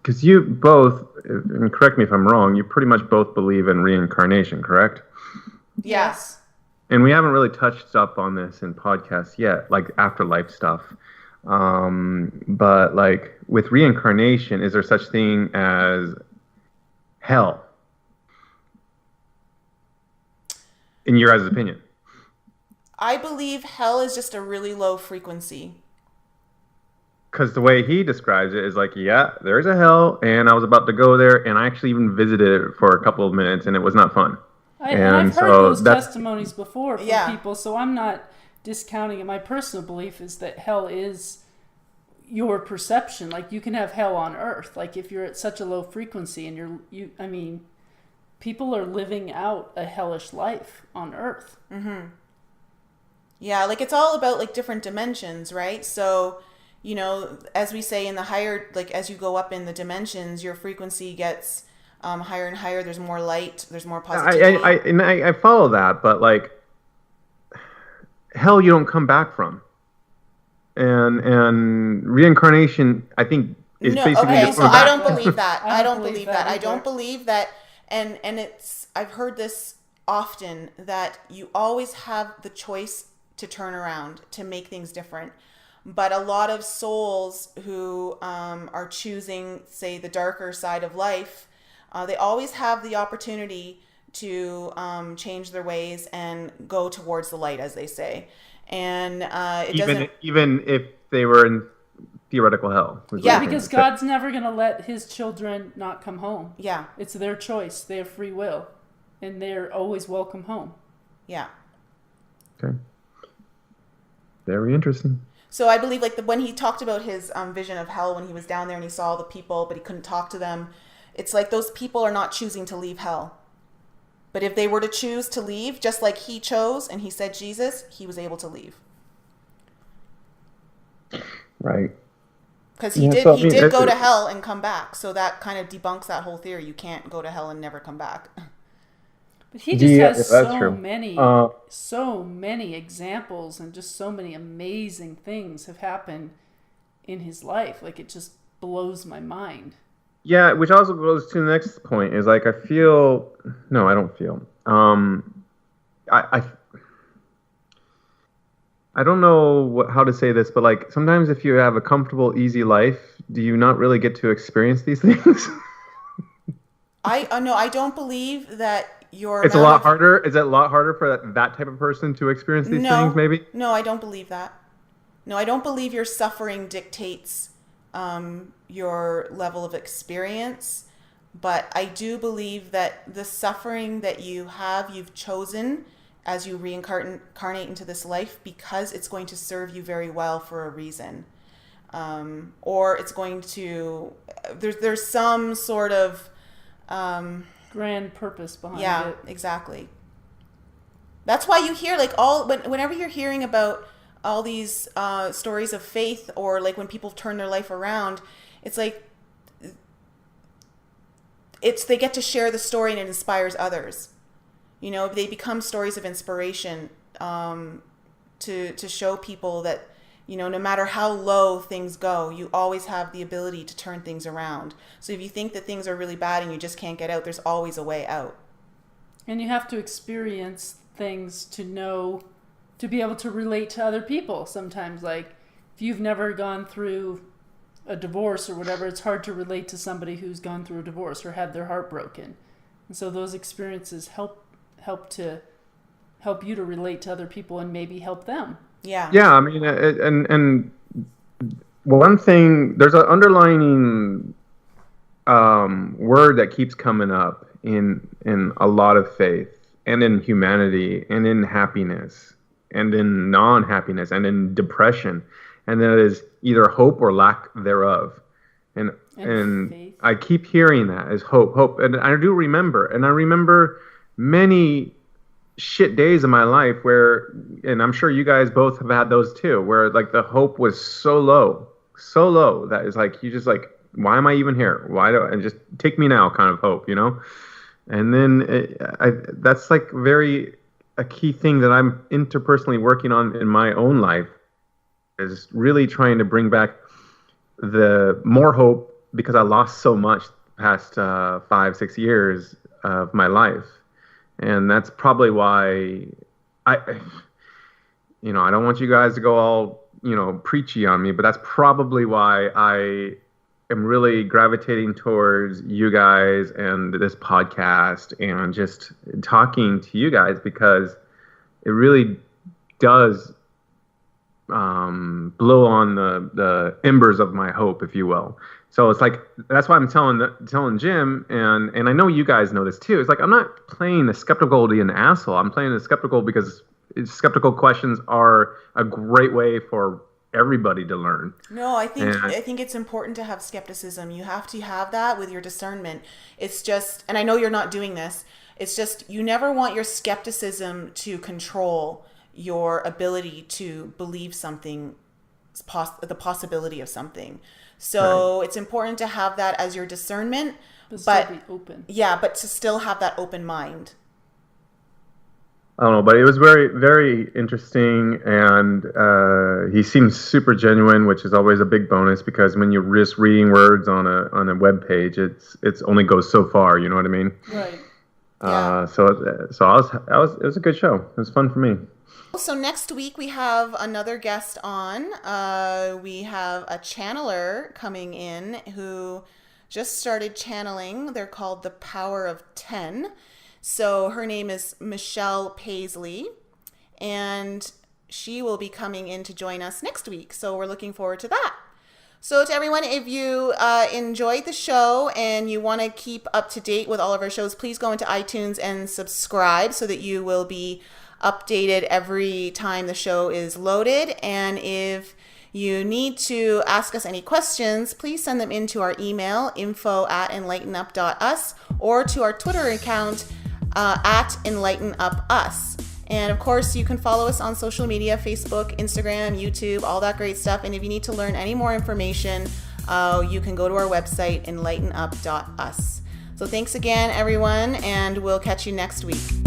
Because you both, and correct me if I'm wrong, you pretty much both believe in reincarnation, correct? Yes. And we haven't really touched up on this in podcasts yet, like afterlife stuff. But like with reincarnation, is there such thing as hell? In your guys' opinion? I believe hell is just a really low frequency. Because the way he describes it is like, yeah, there's a hell, and I was about to go there, and I actually even visited it for a couple of minutes, and it was not fun. I've heard those testimonies before from people, so I'm not discounting it. My personal belief is that hell is your perception. Like, you can have hell on earth. Like, if you're at such a low frequency, and people are living out a hellish life on earth. Mm-hmm. Yeah, like, it's all about, like, different dimensions, right? So, as we say in the higher, like, as you go up in the dimensions, your frequency gets higher and higher. There's more light. There's more positivity. I follow that, but like hell, you don't come back from, and reincarnation, I think, is basically. Okay, so I don't believe that. I don't believe that. I don't believe that. And I've heard this often, that you always have the choice to turn around, to make things different. But a lot of souls who are choosing, say, the darker side of life, they always have the opportunity to change their ways and go towards the light, as they say. And even if they were in theoretical hell. Yeah, because God's never going to let his children not come home. Yeah. It's their choice. They have free will. And they're always welcome home. Yeah. Okay. Very interesting. So I believe, like, when he talked about his vision of hell when he was down there and he saw all the people, but he couldn't talk to them, it's like those people are not choosing to leave hell. But if they were to choose to leave, just like he chose and he said Jesus, he was able to leave. Right. Because he did go to hell and come back. So that kind of debunks that whole theory. You can't go to hell and never come back. But he just has so many examples, and just so many amazing things have happened in his life. Like, it just blows my mind. Yeah, which also goes to the next point, is like, I don't feel, I don't know how to say this, but like, sometimes if you have a comfortable, easy life, do you not really get to experience these things? I don't believe that it's a lot harder. Is it a lot harder for that type of person to experience these things, maybe? No, I don't believe that. No, I don't believe your suffering dictates your level of experience. But I do believe that the suffering that you've chosen as you reincarnate into this life, because it's going to serve you very well for a reason. Or it's going to, there's some sort of grand purpose behind it. Yeah, exactly. That's why you hear whenever you're hearing about all these stories of faith, or like when people turn their life around, it's like they get to share the story and it inspires others. You know, they become stories of inspiration to show people that, you know, no matter how low things go, you always have the ability to turn things around. So if you think that things are really bad and you just can't get out, there's always a way out. And you have to experience things to be able to relate to other people sometimes. Like, if you've never gone through a divorce or whatever, it's hard to relate to somebody who's gone through a divorce or had their heart broken. And so those experiences help you to relate to other people and maybe help them. Yeah. Yeah, I mean, and one thing, there's an underlining word that keeps coming up in a lot of faith, and in humanity, and in happiness, and in non-happiness, and in depression, and that is either hope or lack thereof. And faith. I keep hearing that as hope. And I remember many shit days in my life where, and I'm sure you guys both have had those too, where like the hope was so low that it's like, you just like, why am I even here? And just take me now kind of hope, you know? And then that's like a key thing that I'm interpersonally working on in my own life, is really trying to bring back the more hope, because I lost so much past 5-6 years of my life. And that's probably why I don't want you guys to go all, preachy on me, but that's probably why I am really gravitating towards you guys and this podcast and just talking to you guys, because it really does blow on the embers of my hope, if you will. So it's like, that's why I'm telling Jim, and I know you guys know this too. It's like, I'm not playing the skeptical to be an asshole. I'm playing the skeptical because skeptical questions are a great way for everybody to learn. No, I think it's important to have skepticism. You have to have that with your discernment. It's just, and I know you're not doing this, it's just, you never want your skepticism to control your ability to believe something, the possibility of something. So It's important to have that as your discernment, but still be open. Yeah, but to still have that open mind. I don't know, but it was very, very interesting, and he seems super genuine, which is always a big bonus, because when you're just reading words on a web page, it's only goes so far. You know what I mean? Right. So it was a good show. It was fun for me. So next week we have another guest on. We have a channeler coming in who just started channeling. They're called The Power of 10. So her name is Michelle Paisley, and she will be coming in to join us next week. So we're looking forward to that. So to everyone, if you enjoyed the show and you want to keep up to date with all of our shows, please go into iTunes and subscribe so that you will be updated every time the show is loaded. And if you need to ask us any questions, please send them into our email, info@enlightenup.us, or to our Twitter account at enlightenup.us. And of course, you can follow us on social media, Facebook, Instagram, YouTube, all that great stuff. And if you need to learn any more information, you can go to our website, enlightenup.us. So thanks again, everyone, and we'll catch you next week.